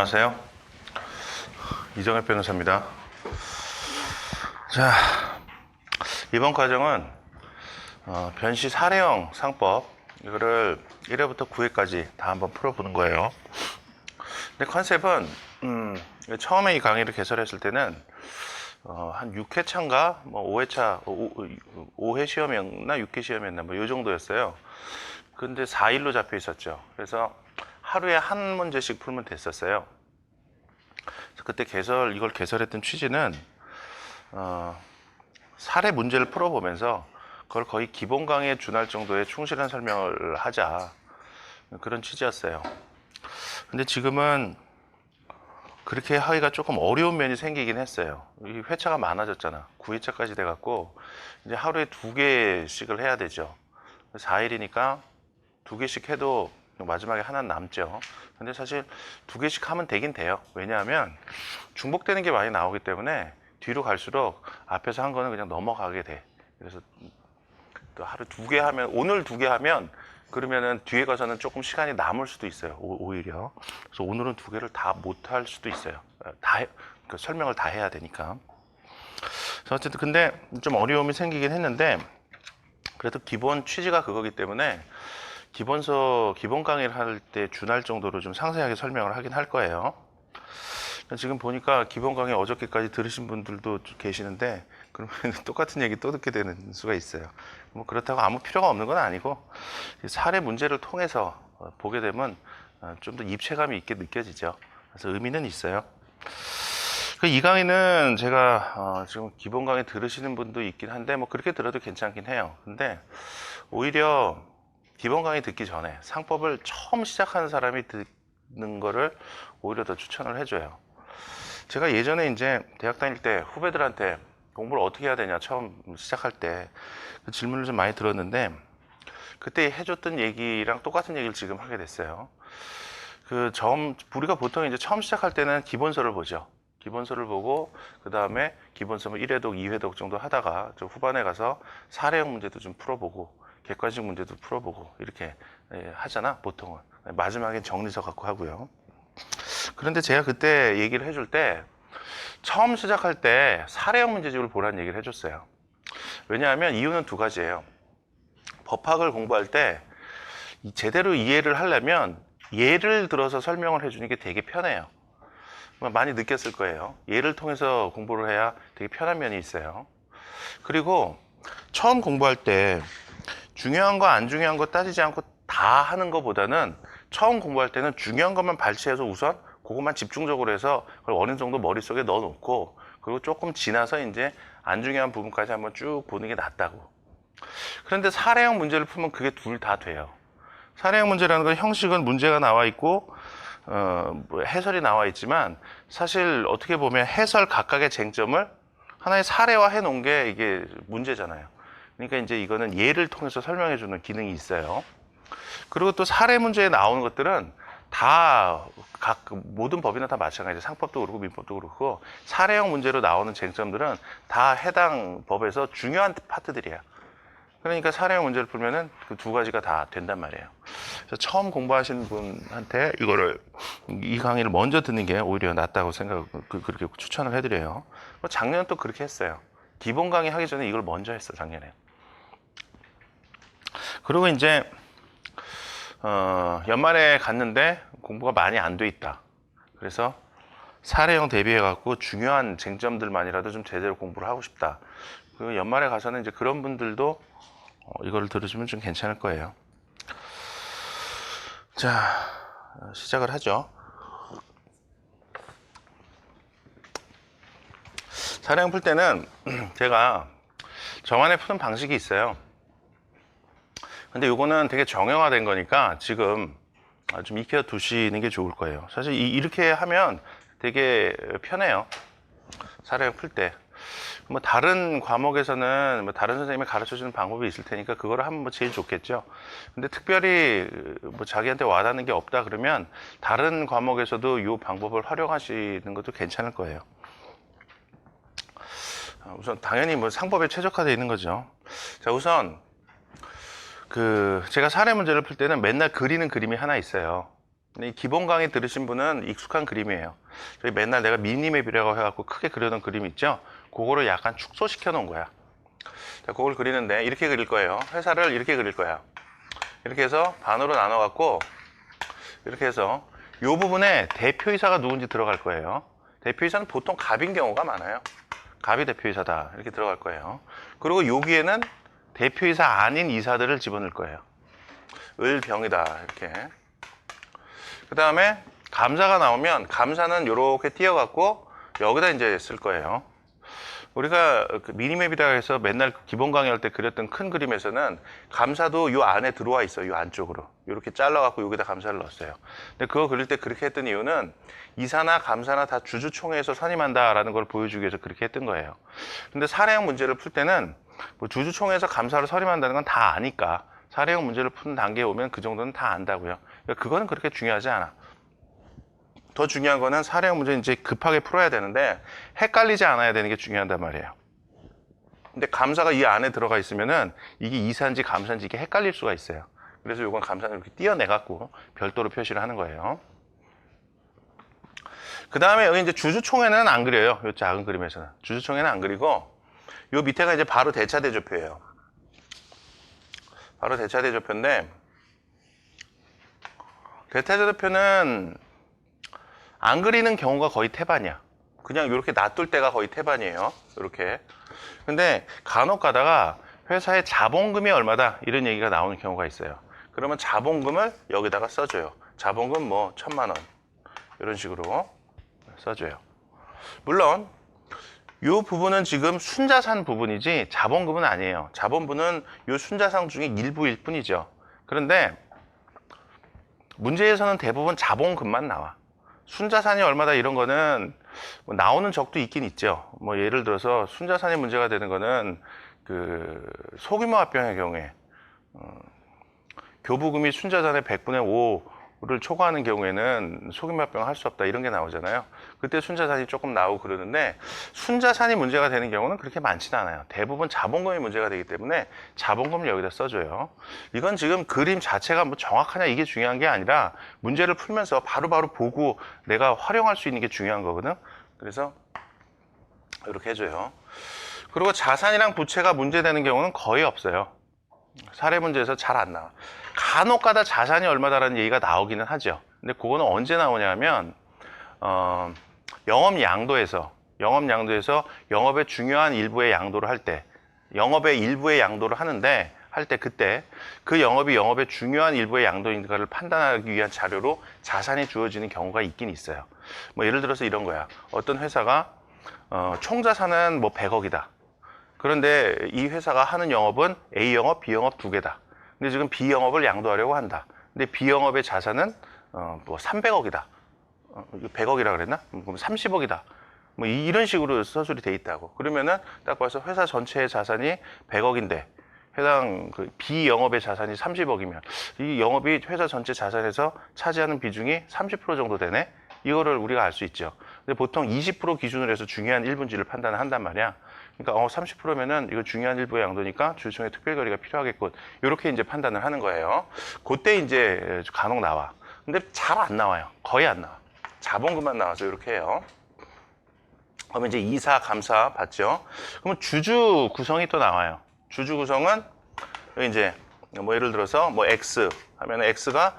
안녕하세요. 이정엽 변호사입니다. 자, 이번 과정은 변시 사례형 상법 이거를 1회부터 9회까지 다 한번 풀어보는 거예요. 근데 컨셉은 처음에 이 강의를 개설했을 때는 한 6회차인가 뭐 5회차 5회 시험이었나 6회 시험이었나 뭐 요 정도였어요. 근데 4일로 잡혀 있었죠. 그래서 하루에 한 문제씩 풀면 됐었어요. 그래서 그때 이걸 개설했던 취지는 사례 문제를 풀어보면서 그걸 거의 기본 강의에 준할 정도의 충실한 설명을 하자, 그런 취지였어요. 근데 지금은 그렇게 하기가 조금 어려운 면이 생기긴 했어요. 이 회차가 많아졌잖아. 9회차까지 돼갖고 이제 하루에 2개씩을 해야 되죠. 4일이니까 2개씩 해도 마지막에 하나 남죠. 근데 사실 2개씩 하면 되긴 돼요. 왜냐하면 중복되는 게 많이 나오기 때문에 뒤로 갈수록 앞에서 한 거는 그냥 넘어가게 돼. 그래서 또 하루 2개 하면, 오늘 2개 하면 그러면은 뒤에 가서는 조금 시간이 남을 수도 있어요. 오히려. 그래서 오늘은 2개를 다 못 할 수도 있어요. 그 설명을 다 해야 되니까. 그래서 어쨌든 근데 좀 어려움이 생기긴 했는데 그래도 기본 취지가 그거기 때문에 기본 강의를 할 때 준할 정도로 좀 상세하게 설명을 하긴 할 거예요. 지금 보니까 기본 강의 어저께까지 들으신 분들도 계시는데 그러면 똑같은 얘기 또 듣게 되는 수가 있어요. 뭐 그렇다고 아무 필요가 없는 건 아니고 사례 문제를 통해서 보게 되면 좀 더 입체감이 있게 느껴지죠. 그래서 의미는 있어요. 이 강의는 제가 지금 기본 강의 들으시는 분도 있긴 한데 뭐 그렇게 들어도 괜찮긴 해요. 근데 오히려 기본 강의 듣기 전에 상법을 처음 시작하는 사람이 듣는 거를 오히려 더 추천을 해줘요. 제가 예전에 이제 대학 다닐 때 후배들한테 공부를 어떻게 해야 되냐 처음 시작할 때 그 질문을 좀 많이 들었는데 그때 해줬던 얘기랑 똑같은 얘기를 지금 하게 됐어요. 우리가 보통 이제 처음 시작할 때는 기본서를 보죠. 기본서를 보고 그 다음에 기본서 뭐 1회독, 2회독 정도 하다가 좀 후반에 가서 사례형 문제도 좀 풀어보고 객관식 문제도 풀어보고 이렇게 하잖아 보통은. 마지막엔 정리서 갖고 하고요. 그런데 제가 그때 얘기를 해줄 때 처음 시작할 때 사례형 문제집을 보라는 얘기를 해줬어요. 왜냐하면 이유는 2가지예요. 법학을 공부할 때 제대로 이해를 하려면 예를 들어서 설명을 해주는 게 되게 편해요. 많이 느꼈을 거예요. 예를 통해서 공부를 해야 되게 편한 면이 있어요. 그리고 처음 공부할 때 중요한 거 안 중요한 거 따지지 않고 다 하는 것보다는 처음 공부할 때는 중요한 것만 발췌해서 우선 그것만 집중적으로 해서 그걸 어느 정도 머릿속에 넣어놓고 그리고 조금 지나서 이제 안 중요한 부분까지 한번 쭉 보는 게 낫다고. 그런데 사례형 문제를 풀면 그게 둘 다 돼요. 사례형 문제라는 건 형식은 문제가 나와 있고 뭐 해설이 나와 있지만 사실 어떻게 보면 해설 각각의 쟁점을 하나의 사례화 해 놓은 게 이게 문제잖아요. 그러니까 이제 이거는 예를 통해서 설명해 주는 기능이 있어요. 그리고 또 사례 문제에 나오는 것들은 다 모든 법이나 다 마찬가지예요. 상법도 그렇고 민법도 그렇고 사례형 문제로 나오는 쟁점들은 다 해당 법에서 중요한 파트들이야. 그러니까 사례형 문제를 풀면은 그 2가지가 다 된단 말이에요. 그래서 처음 공부하시는 분한테 이 강의를 먼저 듣는 게 오히려 낫다고 그렇게 추천을 해드려요. 작년 또 그렇게 했어요. 기본 강의 하기 전에 이걸 먼저 했어, 작년에. 그리고 이제 연말에 갔는데 공부가 많이 안 돼 있다. 그래서 사례형 대비해 갖고 중요한 쟁점들만이라도 좀 제대로 공부를 하고 싶다. 그 연말에 가서는 이제 그런 분들도 이걸 들으시면 좀 괜찮을 거예요. 자, 시작을 하죠. 사례형 풀 때는 제가 저만의 푸는 방식이 있어요. 근데 요거는 되게 정형화된 거니까 지금 좀 익혀 두시는 게 좋을 거예요. 사실 이렇게 하면 되게 편해요. 사례형 풀 때. 뭐 다른 과목에서는 뭐 다른 선생님이 가르쳐 주는 방법이 있을 테니까 그거를 하면 뭐 제일 좋겠죠. 근데 특별히 뭐 자기한테 와닿는 게 없다 그러면 다른 과목에서도 이 방법을 활용하시는 것도 괜찮을 거예요. 우선 당연히 뭐 상법에 최적화되어 있는 거죠. 자, 우선 제가 사례 문제를 풀 때는 맨날 그리는 그림이 하나 있어요. 이 기본 강의 들으신 분은 익숙한 그림이에요. 저희 맨날 내가 미니맵이라고 해갖고 크게 그려놓은 그림 있죠? 그거를 약간 축소시켜 놓은 거야. 자, 그걸 그리는데 이렇게 그릴 거예요. 회사를 이렇게 그릴 거야. 이렇게 해서 반으로 나눠갖고 이렇게 해서 이 부분에 대표이사가 누군지 들어갈 거예요. 대표이사는 보통 갑인 경우가 많아요. 갑이 대표이사다 이렇게 들어갈 거예요. 그리고 여기에는 대표이사 아닌 이사들을 집어넣을 거예요. 을병이다 이렇게. 그 다음에 감사가 나오면 감사는 이렇게 띄어갖고 여기다 이제 쓸 거예요. 우리가 그 미니맵이라 해서 맨날 기본 강의할 때 그렸던 큰 그림에서는 감사도 요 안에 들어와 있어요. 요 안쪽으로 이렇게 잘라갖고 여기다 감사를 넣었어요. 근데 그거 그릴 때 그렇게 했던 이유는 이사나 감사나 다 주주총회에서 선임한다라는 걸 보여주기 위해서 그렇게 했던 거예요. 근데 사례형 문제를 풀 때는 뭐 주주총회에서 감사를 선임한다는 건 다 아니까 사례형 문제를 푸는 단계에 오면 그 정도는 다 안다고요. 그러니까 그거는 그렇게 중요하지 않아. 더 중요한 거는 사례형 문제 이제 급하게 풀어야 되는데 헷갈리지 않아야 되는 게 중요하단 말이에요. 근데 감사가 이 안에 들어가 있으면은 이게 이사인지 감사인지 이게 헷갈릴 수가 있어요. 그래서 이건 감사는 이렇게 띄어내갖고 별도로 표시를 하는 거예요. 그 다음에 여기 이제 주주총회는 안 그려요. 이 작은 그림에서는. 주주총회는 안 그리고 요 밑에가 이제 바로 대차대조표예요. 바로 대차대조표인데 대차대조표는 안 그리는 경우가 거의 태반이야. 그냥 이렇게 놔둘 때가 거의 태반이에요. 이렇게. 근데 간혹 가다가 회사의 자본금이 얼마다 이런 얘기가 나오는 경우가 있어요. 그러면 자본금을 여기다가 써줘요. 자본금 뭐 1,000만 원 이런 식으로 써줘요. 물론 이 부분은 지금 순자산 부분이지 자본금은 아니에요. 자본분은 이 순자산 중에 일부일 뿐이죠. 그런데 문제에서는 대부분 자본금만 나와. 순자산이 얼마다 이런 거는 뭐 나오는 적도 있긴 있죠. 뭐 예를 들어서 순자산이 문제가 되는 거는 그 소규모 합병의 경우에 교부금이 순자산의 100분의 5를 초과하는 경우에는 소규모 합병을 할 수 없다 이런 게 나오잖아요. 그때 순자산이 조금 나오고 그러는데 순자산이 문제가 되는 경우는 그렇게 많지는 않아요. 대부분 자본금이 문제가 되기 때문에 자본금을 여기다 써줘요. 이건 지금 그림 자체가 뭐 정확하냐 이게 중요한 게 아니라 문제를 풀면서 바로바로 보고 내가 활용할 수 있는 게 중요한 거거든. 그래서 이렇게 해줘요. 그리고 자산이랑 부채가 문제되는 경우는 거의 없어요. 사례 문제에서 잘 안 나와. 간혹 가다 자산이 얼마다라는 얘기가 나오기는 하죠. 근데 그거는 언제 나오냐면 영업 양도에서 영업의 중요한 일부의 양도를 할 때, 영업의 일부의 양도를 하는데 할 때 그때 그 영업이 영업의 중요한 일부의 양도인가를 판단하기 위한 자료로 자산이 주어지는 경우가 있긴 있어요. 뭐 예를 들어서 이런 거야. 어떤 회사가 총 자산은 뭐 100억이다. 그런데 이 회사가 하는 영업은 A 영업, B 영업 두 개다. 근데 지금 B 영업을 양도하려고 한다. 근데 B 영업의 자산은 뭐 300억이다. 100억이라 그랬나? 그럼 30억이다. 뭐 이런 식으로 서술이 돼 있다고. 그러면은 딱 봐서 회사 전체의 자산이 100억인데 해당 그 B 영업의 자산이 30억이면 이 영업이 회사 전체 자산에서 차지하는 비중이 30% 정도 되네. 이거를 우리가 알 수 있죠. 근데 보통 20% 기준으로 해서 중요한 일분지를 판단을 한단 말이야. 그러니까 30%면은 이거 중요한 일부의 양도니까 주주총회 특별결의가 필요하겠군. 이렇게 이제 판단을 하는 거예요. 그때 이제 간혹 나와. 근데 잘 안 나와요. 거의 안 나와. 자본금만 나와서 이렇게 해요. 그러면 이제 이사, 감사 봤죠? 그러면 주주 구성이 또 나와요. 주주 구성은 이제 뭐 예를 들어서 뭐 X 하면 X가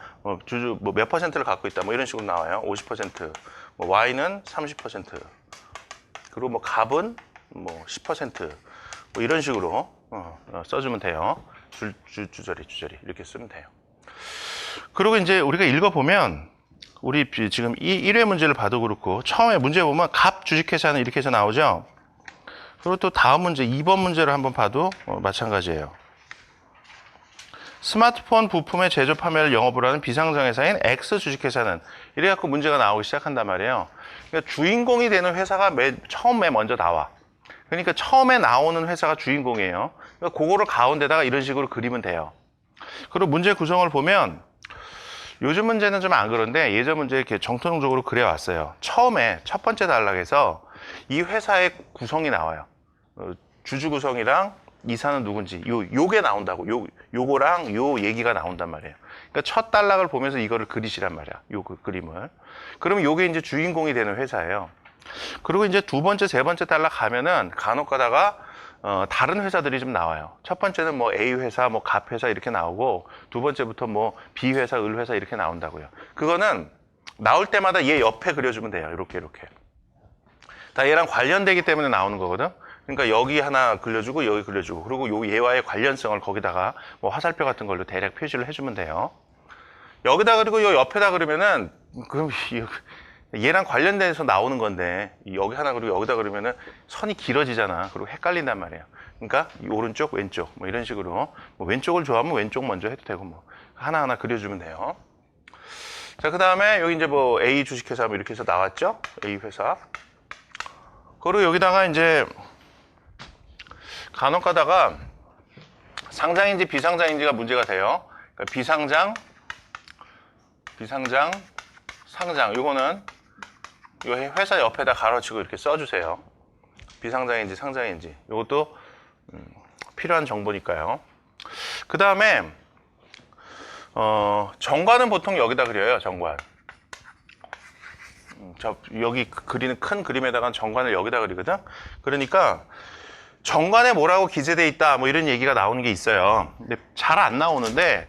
주주 뭐 몇 퍼센트를 갖고 있다. 뭐 이런 식으로 나와요. 50%. 뭐 Y는 30%. 그리고 뭐 갑은 뭐 10%. 뭐 이런 식으로 써주면 돼요. 주저리 이렇게 쓰면 돼요. 그리고 이제 우리가 읽어보면 우리 지금 이 1회 문제를 봐도 그렇고 처음에 문제 보면 갑 주식회사는 이렇게 해서 나오죠. 그리고 또 다음 문제 2번 문제를 한번 봐도 마찬가지예요. 스마트폰 부품의 제조 판매를 영업을 하는 비상장회사인 X 주식회사는 이래갖고 문제가 나오기 시작한단 말이에요. 그러니까 주인공이 되는 회사가 처음에 먼저 나와. 그러니까 처음에 나오는 회사가 주인공이에요. 그러니까 그거를 가운데다가 이런 식으로 그리면 돼요. 그리고 문제 구성을 보면 요즘 문제는 좀 안 그런데 예전 문제 이렇게 정통적으로 그려왔어요. 처음에 첫 번째 단락에서 이 회사의 구성이 나와요. 주주 구성이랑 이사는 누군지 요게 나온다고. 요거랑 요 얘기가 나온단 말이에요. 그러니까 첫 단락을 보면서 이거를 그리시란 말이야. 요 그림을. 그러면 요게 이제 주인공이 되는 회사예요. 그리고 이제 두 번째, 세 번째 단락 가면은 간혹 가다가 다른 회사들이 좀 나와요. 첫 번째는 뭐 A 회사, 뭐 갑 회사 이렇게 나오고 두 번째부터 뭐 B 회사, 을 회사 이렇게 나온다고요. 그거는 나올 때마다 얘 옆에 그려주면 돼요. 이렇게. 다 얘랑 관련되기 때문에 나오는 거거든. 그러니까 여기 하나 그려주고 여기 그려주고 그리고 요 얘와의 관련성을 거기다가 뭐 화살표 같은 걸로 대략 표시를 해주면 돼요. 여기다 그리고 요 옆에다 그러면은 그럼 얘랑 관련돼서 나오는 건데 여기 하나 그리고 여기다 그러면은 선이 길어지잖아. 그리고 헷갈린단 말이에요. 그러니까 이 오른쪽 왼쪽 뭐 이런 식으로 뭐 왼쪽을 좋아하면 왼쪽 먼저 해도 되고 뭐 하나하나 그려주면 돼요. 자, 그 다음에 여기 이제 뭐 A 주식회사 뭐 이렇게 해서 나왔죠. A 회사. 그리고 여기다가 이제 간혹 가다가 상장인지 비상장인지가 문제가 돼요. 그러니까 비상장, 상장. 요거는 요 회사 옆에다 가로치고 이렇게 써주세요. 비상장인지 상장인지. 요것도 필요한 정보니까요. 그 다음에 정관은 보통 여기다 그려요. 정관. 여기 그리는 큰 그림에다가 정관을 여기다 그리거든. 그러니까 정관에 뭐라고 기재돼 있다 뭐 이런 얘기가 나오는 게 있어요. 근데 잘 안 나오는데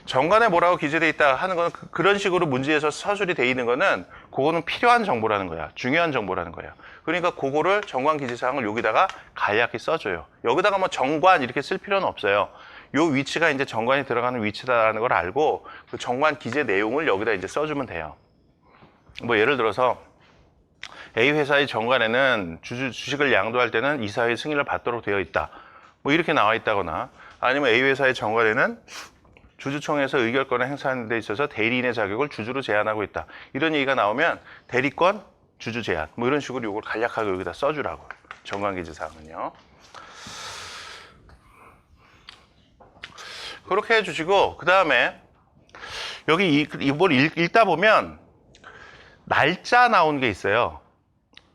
정관에 뭐라고 기재돼 있다 하는 거는 그런 식으로 문제에서 서술이 돼 있는 거는 그거는 필요한 정보라는 거야. 중요한 정보라는 거야. 그러니까 그거를 정관 기재사항을 여기다가 간략히 써줘요. 여기다가 뭐 정관 이렇게 쓸 필요는 없어요. 요 위치가 이제 정관이 들어가는 위치다라는 걸 알고 그 정관 기재 내용을 여기다 이제 써주면 돼요. 뭐 예를 들어서 A 회사의 정관에는 주식을 양도할 때는 이사회의 승인을 받도록 되어 있다. 뭐 이렇게 나와 있다거나 아니면 A 회사의 정관에는 주주총회에서 의결권을 행사하는 데 있어서 대리인의 자격을 주주로 제한하고 있다. 이런 얘기가 나오면 대리권, 주주 제한 뭐 이런 식으로 이걸 간략하게 여기다 써주라고. 정관기재사항은요. 그렇게 해주시고 그 다음에 여기 이걸 읽다 보면 날짜 나오는 게 있어요.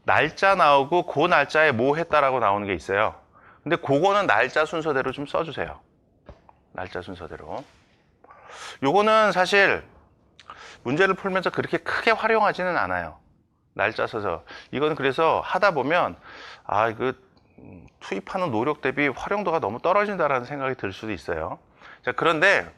날짜 나오고 그 날짜에 뭐 했다라고 나오는 게 있어요. 근데 그거는 날짜 순서대로 좀 써주세요. 날짜 순서대로. 요거는 사실 문제를 풀면서 그렇게 크게 활용하지는 않아요. 날짜 써서. 이건 그래서 하다 보면 이거 투입하는 노력 대비 활용도가 너무 떨어진다라는 생각이 들 수도 있어요. 자, 그런데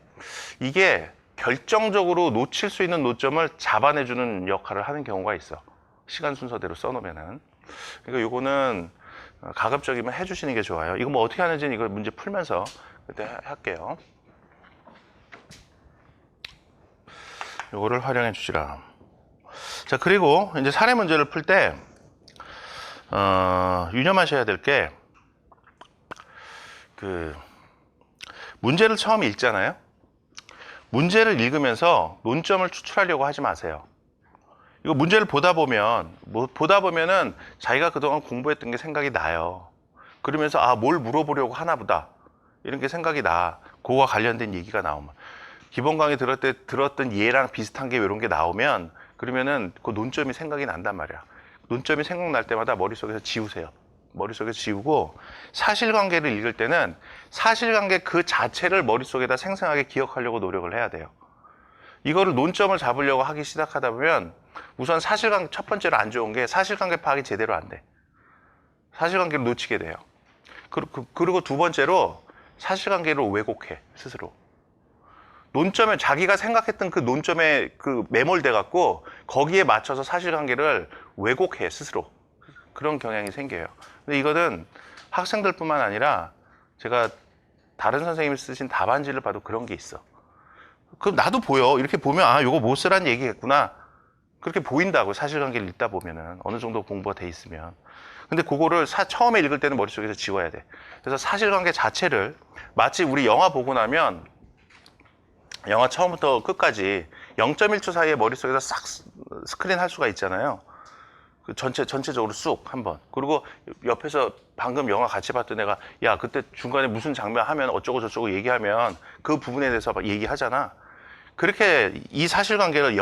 이게 결정적으로 놓칠 수 있는 노점을 잡아내주는 역할을 하는 경우가 있어. 시간 순서대로 써놓으면은. 그러니까 요거는 가급적이면 해주시는 게 좋아요. 이거 뭐 어떻게 하는지는 이거 문제 풀면서 그때 할게요. 요거를 활용해 주시라. 자, 그리고 이제 사례 문제를 풀 때 유념하셔야 될 게 문제를 처음 읽잖아요. 문제를 읽으면서 논점을 추출하려고 하지 마세요. 이거 문제를 보다 보면은 자기가 그동안 공부했던 게 생각이 나요. 그러면서 뭘 물어보려고 하나 보다. 이런 게 생각이 나. 그거와 관련된 얘기가 나오면. 기본 강의 들을 때 들었던 얘랑 비슷한 게 이런 게 나오면 그러면은 그 논점이 생각이 난단 말이야. 논점이 생각날 때마다 머릿속에서 지우세요. 머릿속에서 지우고 사실관계를 읽을 때는 사실관계 그 자체를 머릿속에다 생생하게 기억하려고 노력을 해야 돼요. 이거를 논점을 잡으려고 하기 시작하다 보면 우선 사실관계 첫 번째로 안 좋은 게 사실관계 파악이 제대로 안 돼. 사실관계를 놓치게 돼요. 그리고 두 번째로 사실관계를 왜곡해 스스로. 논점에 자기가 생각했던 그 논점에 매몰돼 갖고 거기에 맞춰서 사실관계를 왜곡해 스스로. 그런 경향이 생겨요. 근데 이거는 학생들뿐만 아니라 제가 다른 선생님이 쓰신 답안지를 봐도 그런 게 있어. 그럼 나도 보여. 이렇게 보면 이거 못 쓰란 얘기겠구나. 그렇게 보인다고 사실관계를 읽다 보면은 어느 정도 공부가 돼 있으면. 근데 그거를 처음에 읽을 때는 머릿속에서 지워야 돼. 그래서 사실관계 자체를 마치 우리 영화 보고 나면 영화 처음부터 끝까지 0.1초 사이에 머릿속에서 싹 스크린 할 수가 있잖아요. 전체적으로 쑥 한번. 그리고 옆에서 방금 영화 같이 봤던 애가 야, 그때 중간에 무슨 장면 하면 어쩌고 저쩌고 얘기하면 그 부분에 대해서 얘기하잖아. 그렇게 이 사실관계를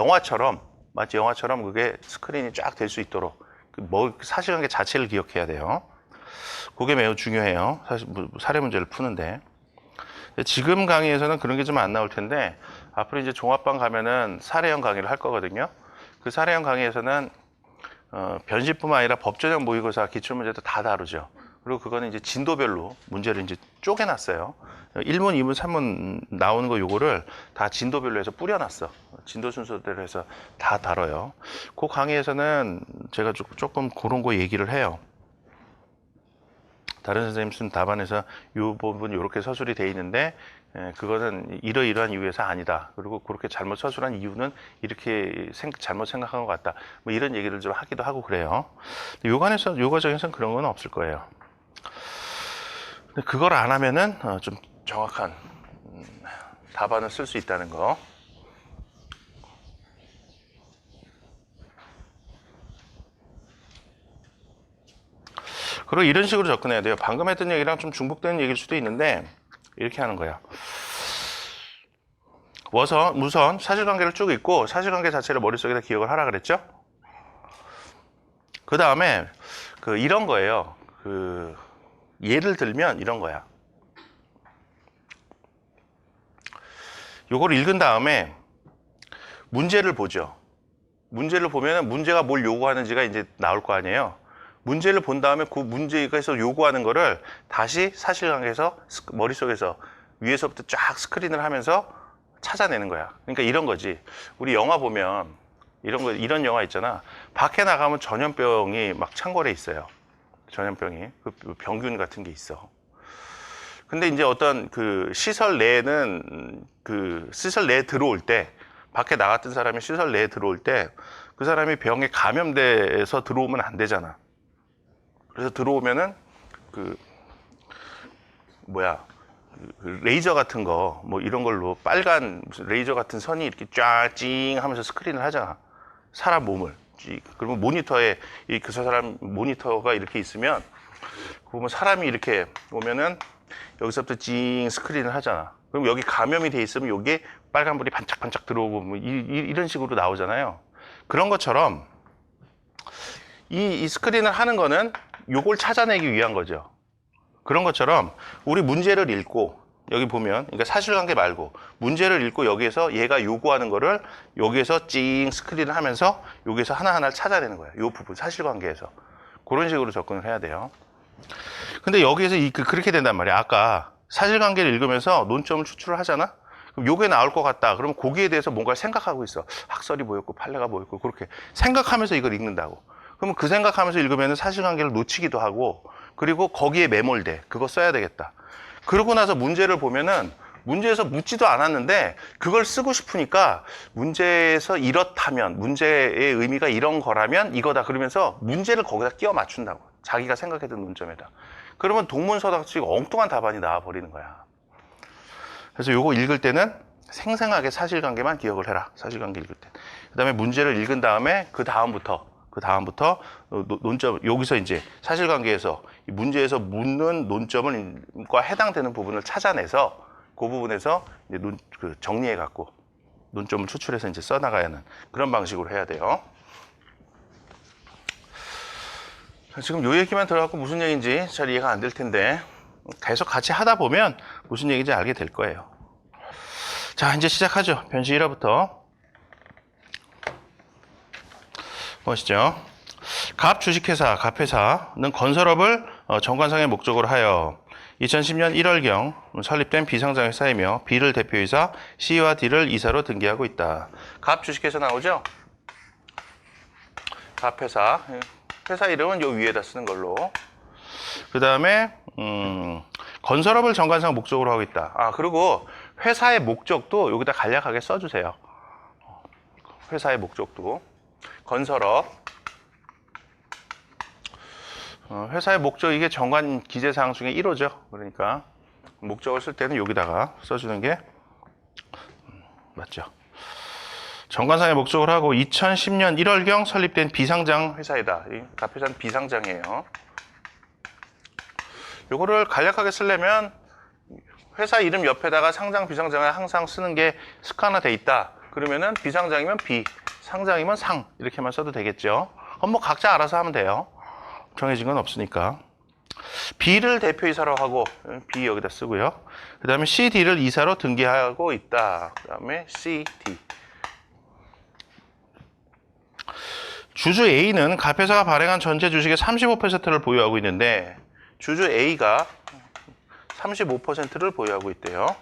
마치 영화처럼 그게 스크린이 쫙 될 수 있도록 사실관계 자체를 기억해야 돼요. 그게 매우 중요해요. 사실 사례 문제를 푸는데. 지금 강의에서는 그런 게 좀 안 나올 텐데 앞으로 이제 종합반 가면은 사례형 강의를 할 거거든요. 그 사례형 강의에서는 변시뿐만 아니라 법전형 모의고사 기출문제도 다 다루죠. 그리고 그거는 이제 진도별로 문제를 이제 쪼개놨어요. 1문, 2문, 3문 나오는 거 요거를 다 진도별로 해서 뿌려놨어. 진도 순서대로 해서 다 다뤄요. 그 강의에서는 제가 조금 그런 거 얘기를 해요. 다른 선생님 쓴 답안에서 이 부분 이렇게 서술이 돼 있는데 그거는 이러이러한 이유에서 아니다. 그리고 그렇게 잘못 서술한 이유는 이렇게 잘못 생각한 것 같다. 뭐 이런 얘기를 좀 하기도 하고 그래요. 요 과정에서는 그런 건 없을 거예요. 근데 그걸 안 하면은 좀 정확한 답안을 쓸 수 있다는 거. 그리고 이런 식으로 접근해야 돼요. 방금 했던 얘기랑 좀 중복되는 얘기일 수도 있는데 이렇게 하는 거야. 우선 사실관계를 쭉 읽고 사실관계 자체를 머릿속에다 기억을 하라 그랬죠? 그 다음에 이런 거예요. 예를 들면 이런 거야. 요걸 읽은 다음에 문제를 보죠. 문제를 보면 문제가 뭘 요구하는지가 이제 나올 거 아니에요. 문제를 본 다음에 그 문제에서 요구하는 거를 다시 사실관계에서 머릿속에서 위에서부터 쫙 스크린을 하면서 찾아내는 거야. 그러니까 이런 거지. 우리 영화 보면 이런 영화 있잖아. 밖에 나가면 전염병이 막 창궐해 있어요. 전염병이 병균 같은 게 있어. 근데 이제 어떤 시설 내에는 시설 내에 들어올 때 밖에 나갔던 사람이 시설 내에 들어올 때 그 사람이 병에 감염돼서 들어오면 안 되잖아. 그래서 들어오면은 레이저 같은 거 뭐 이런 걸로 빨간 무슨 레이저 같은 선이 이렇게 쫙찡 하면서 스크린을 하잖아. 사람 몸을. 그러면 모니터에 그 사람 모니터가 이렇게 있으면 보면 사람이 이렇게 오면은 여기서부터 찡 스크린을 하잖아. 그럼 여기 감염이 돼 있으면 여기에 빨간불이 반짝반짝 들어오고 뭐 이런 식으로 나오잖아요. 그런 것처럼 이 스크린을 하는 거는 요걸 찾아내기 위한 거죠. 그런 것처럼 우리 문제를 읽고 여기 보면 그러니까 사실관계 말고 문제를 읽고 여기에서 얘가 요구하는 거를 여기에서 찡 스크린을 하면서 여기에서 하나하나를 찾아내는 거야. 요 부분 사실관계에서 그런 식으로 접근을 해야 돼요. 근데 여기에서 그렇게 된단 말이야. 아까 사실관계를 읽으면서 논점을 추출을 하잖아. 그럼 요게 나올 것 같다. 그러면 거기에 대해서 뭔가를 생각하고 있어. 학설이 뭐였고 판례가 뭐였고 그렇게 생각하면서 이걸 읽는다고. 그러면 그 생각하면서 읽으면 사실관계를 놓치기도 하고 그리고 거기에 매몰돼. 그거 써야 되겠다. 그러고 나서 문제를 보면은 문제에서 묻지도 않았는데 그걸 쓰고 싶으니까 문제에서 이렇다면 문제의 의미가 이런 거라면 이거다 그러면서 문제를 거기다 끼워 맞춘다고. 자기가 생각했던 논점에다. 그러면 동문서답식 엉뚱한 답안이 나와버리는 거야. 그래서 요거 읽을 때는 생생하게 사실관계만 기억을 해라. 사실관계 읽을 때. 그 다음에 문제를 읽은 다음에 그 다음부터 논점, 여기서 이제 사실관계에서 문제에서 묻는 논점과 해당되는 부분을 찾아내서 그 부분에서 이제 정리해 갖고 논점을 추출해서 이제 써나가야 하는 그런 방식으로 해야 돼요. 지금 요 얘기만 들어갖고 무슨 얘기인지 잘 이해가 안 될 텐데 계속 같이 하다 보면 무슨 얘기인지 알게 될 거예요. 자, 이제 시작하죠. 변시 1화부터. 보시죠. 갑 주식회사, 갑회사는 건설업을 정관상의 목적으로 하여 2010년 1월경 설립된 비상장회사이며 B를 대표이사, C와 D를 이사로 등기하고 있다. 갑 주식회사 나오죠? 갑회사. 회사 이름은 요 위에다 쓰는 걸로. 그 다음에 건설업을 정관상 목적으로 하고 있다. 그리고 회사의 목적도 여기다 간략하게 써주세요. 회사의 목적도. 건설업. 회사의 목적, 이게 정관 기재사항 중에 1호죠. 그러니까 목적을 쓸 때는 여기다가 써주는 게 맞죠. 정관상의 목적을 하고 2010년 1월경 설립된 비상장 회사이다. 이 갑회사는 비상장이에요. 요거를 간략하게 쓰려면 회사 이름 옆에다가 상장, 비상장을 항상 쓰는 게 습관화돼 있다. 그러면은 비상장이면 비, 상장이면 상 이렇게만 써도 되겠죠. 그럼 뭐 각자 알아서 하면 돼요. 정해진 건 없으니까. B를 대표이사로 하고 B 여기다 쓰고요. 그 다음에 CD를 이사로 등기하고 있다. 그 다음에 CD. 주주 A는 갑회사가 발행한 전체 주식의 35%를 보유하고 있는데 주주 A가 35%를 보유하고 있대요.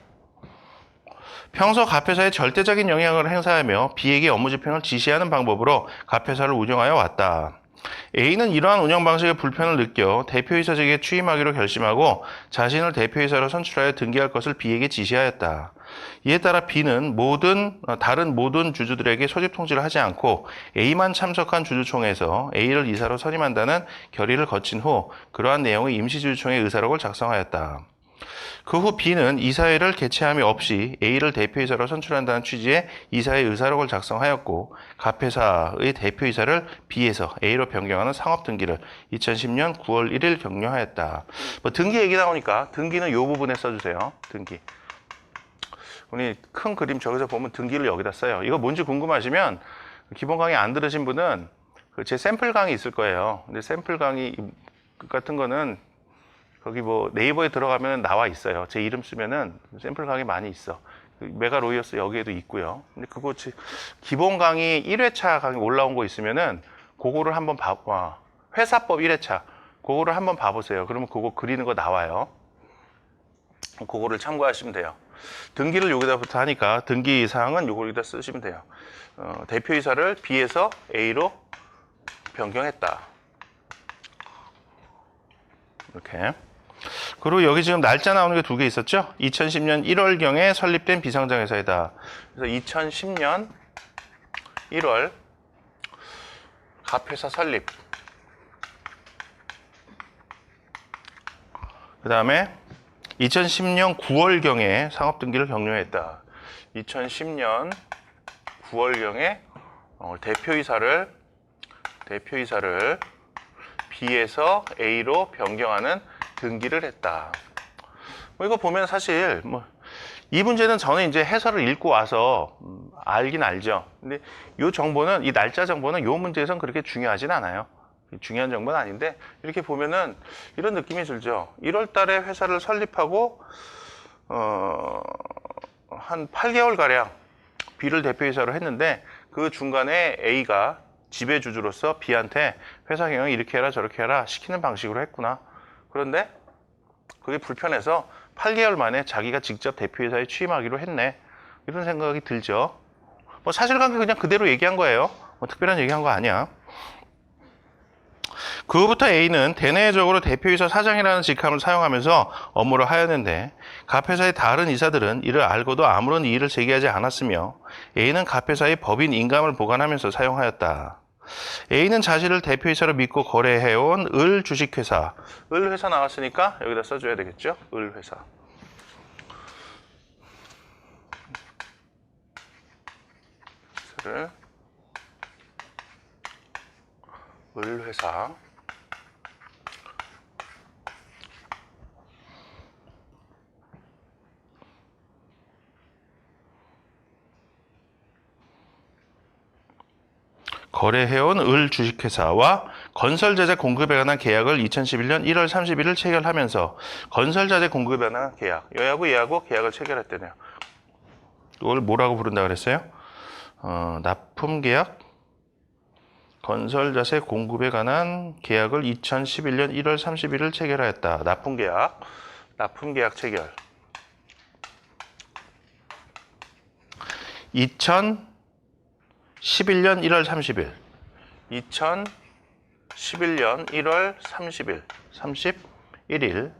평소 갑회사에 절대적인 영향을 행사하며 B에게 업무 집행을 지시하는 방법으로 갑회사를 운영하여 왔다. A는 이러한 운영 방식의 불편을 느껴 대표이사직에 취임하기로 결심하고 자신을 대표이사로 선출하여 등기할 것을 B에게 지시하였다. 이에 따라 B는 다른 모든 주주들에게 소집 통지를 하지 않고 A만 참석한 주주총회에서 A를 이사로 선임한다는 결의를 거친 후 그러한 내용의 임시주주총회 의사록을 작성하였다. 그 후 B는 이사회를 개최함이 없이 A를 대표이사로 선출한다는 취지의 이사회 의사록을 작성하였고 갑회사의 대표이사를 B에서 A로 변경하는 상업등기를 2010년 9월 1일 격려하였다. 등기 얘기 나오니까 등기는 이 부분에 써주세요. 등기. 우리 큰 그림 저기서 보면 등기를 여기다 써요. 이거 뭔지 궁금하시면 기본 강의 안 들으신 분은 제 샘플 강의 있을 거예요. 근데 샘플 강의 같은 거는 거기 뭐 네이버에 들어가면 나와 있어요. 제 이름 쓰면은 샘플 강의 많이 있어. 메가 로이어스 여기에도 있고요. 근데 그거 기본 강의 1회차 강의 올라온 거 있으면은 그거를 한번 봐봐. 회사법 1회차. 그거를 한번 봐보세요. 그러면 그거 그리는 거 나와요. 그거를 참고하시면 돼요. 등기를 여기다부터 하니까 등기 사항은 요걸 여기다 쓰시면 돼요. 대표이사를 B에서 A로 변경했다. 이렇게. 그리고 여기 지금 날짜 나오는 게 두 개 있었죠? 2010년 1월경에 설립된 비상장회사이다. 그래서 2010년 1월 갑회사 설립. 그 다음에 2010년 9월경에 상업등기를 격려했다. 2010년 9월경에 대표이사를 B에서 A로 변경하는 등기를 했다. 이거 보면 사실 이 문제는 저는 이제 해설을 읽고 와서 알긴 알죠. 근데 이 정보는, 이 날짜 정보는 이 문제에선 그렇게 중요하진 않아요. 중요한 정보는 아닌데 이렇게 보면은 이런 느낌이 들죠. 1월 달에 회사를 설립하고 한 8개월 가량 B를 대표이사로 했는데 그 중간에 A가 지배주주로서 B한테 회사 경영 이렇게 해라 저렇게 해라 시키는 방식으로 했구나. 그런데 그게 불편해서 8개월 만에 자기가 직접 대표이사에 취임하기로 했네. 이런 생각이 들죠. 사실관계 그냥 그대로 얘기한 거예요. 특별한 얘기한 거 아니야. 그 후부터 A는 대내적으로 대표이사 사장이라는 직함을 사용하면서 업무를 하였는데 갑회사의 다른 이사들은 이를 알고도 아무런 이의를 제기하지 않았으며 A는 갑회사의 법인 인감을 보관하면서 사용하였다. A는 자신을 대표이사로 믿고 거래해온 을 주식회사. 을 회사 나왔으니까 여기다 써줘야 되겠죠? 을 회사. 을 회사. 거래해온 을 주식회사와 건설자재 공급에 관한 계약을 2011년 1월 30일을 체결하면서 건설자재 공급에 관한 계약, 얘하고 계약을 체결했대네요. 이걸 뭐라고 부른다 그랬어요? 납품계약, 건설자재 공급에 관한 계약을 2011년 1월 30일을 체결하였다. 납품계약 체결. 2011년 1월 30일. 2011년 1월 31일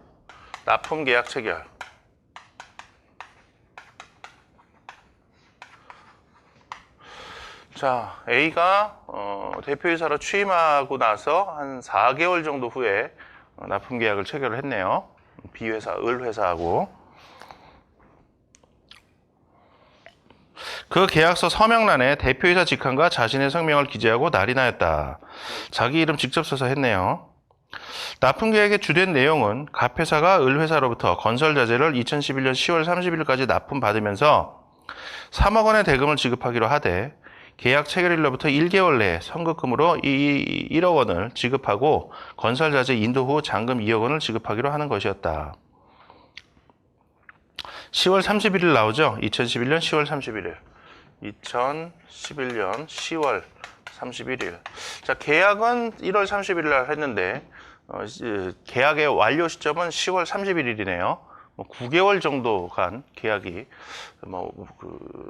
납품계약 체결. 자, A가 대표이사로 취임하고 나서 한 4개월 정도 후에 납품계약을 체결을 했네요. B회사, 을회사하고. 그 계약서 서명란에 대표이사 직함과 자신의 성명을 기재하고 날인하였다. 자기 이름 직접 써서 했네요. 납품계약의 주된 내용은 갑회사가 을회사로부터 건설자재를 2011년 10월 30일까지 납품받으면서 3억 원의 대금을 지급하기로 하되 계약 체결일로부터 1개월 내에 선급금으로 1억 원을 지급하고 건설자재 인도 후 잔금 2억 원을 지급하기로 하는 것이었다. 10월 31일 나오죠? 2011년 10월 31일. 2011년 10월 31일. 자, 계약은 1월 31일 날 했는데 계약의 완료 시점은 10월 31일이네요. 9개월 정도 간 계약이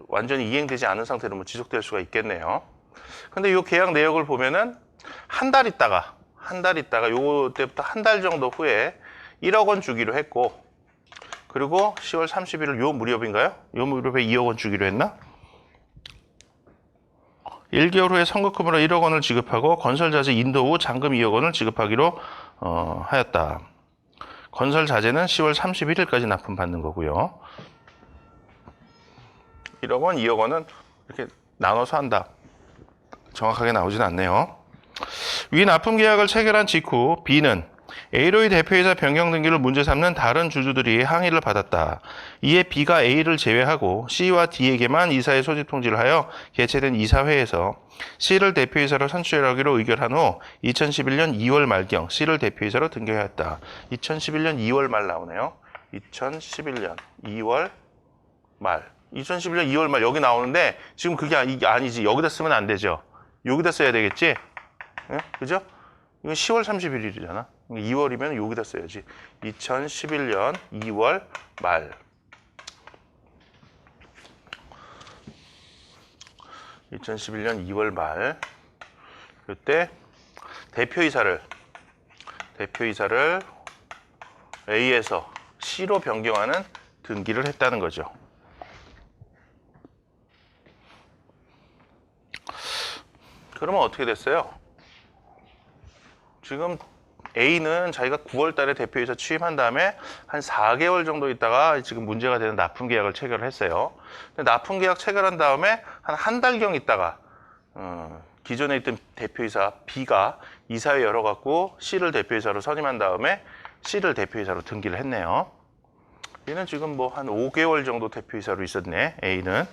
완전히 이행되지 않은 상태로 지속될 수가 있겠네요. 근데 이 계약 내역을 보면은 한 달 있다가 요때부터 한 달 정도 후에 1억 원 주기로 했고, 그리고 10월 31일 요 무렵인가요? 요 무렵에 2억 원 주기로 했나? 1개월 후에 선급금으로 1억 원을 지급하고 건설자재 인도 후 잔금 2억 원을 지급하기로 하였다. 건설 자재는 10월 31일까지 납품받는 거고요. 1억 원, 2억 원은 이렇게 나눠서 한다. 정확하게 나오진 않네요. 위 납품 계약을 체결한 직후 B는 A로의 대표이사 변경 등기를 문제 삼는 다른 주주들이 항의를 받았다. 이에 B가 A를 제외하고 C와 D에게만 이사의 소집 통지를 하여 개최된 이사회에서 C를 대표이사로 선출하기로 의결한 후 2011년 2월 말경 C를 대표이사로 등교하였다. 2011년 2월 말 나오네요. 2011년 2월 말. 2011년 2월 말 여기 나오는데 지금 그게 아니지. 여기다 쓰면 안 되죠. 여기다 써야 되겠지? 네? 그죠? 이건 10월 31일이잖아. 2월이면 여기다 써야지. 2011년 2월 말. (2011년 2월 말) 그때 대표이사를 A에서 C로 변경하는 등기를 했다는 거죠. 그러면 어떻게 됐어요? 지금 A는 자기가 9월 달에 대표이사 취임한 다음에 한 4개월 정도 있다가 지금 문제가 되는 납품 계약을 체결을 했어요. 근데 납품 계약 체결한 다음에 한 달경 있다가 기존에 있던 대표이사 B가 이사회 열어갖고 C를 대표이사로 선임한 다음에 C를 대표이사로 등기를 했네요. 얘는 지금 한 5개월 정도 대표이사로 있었네, A는.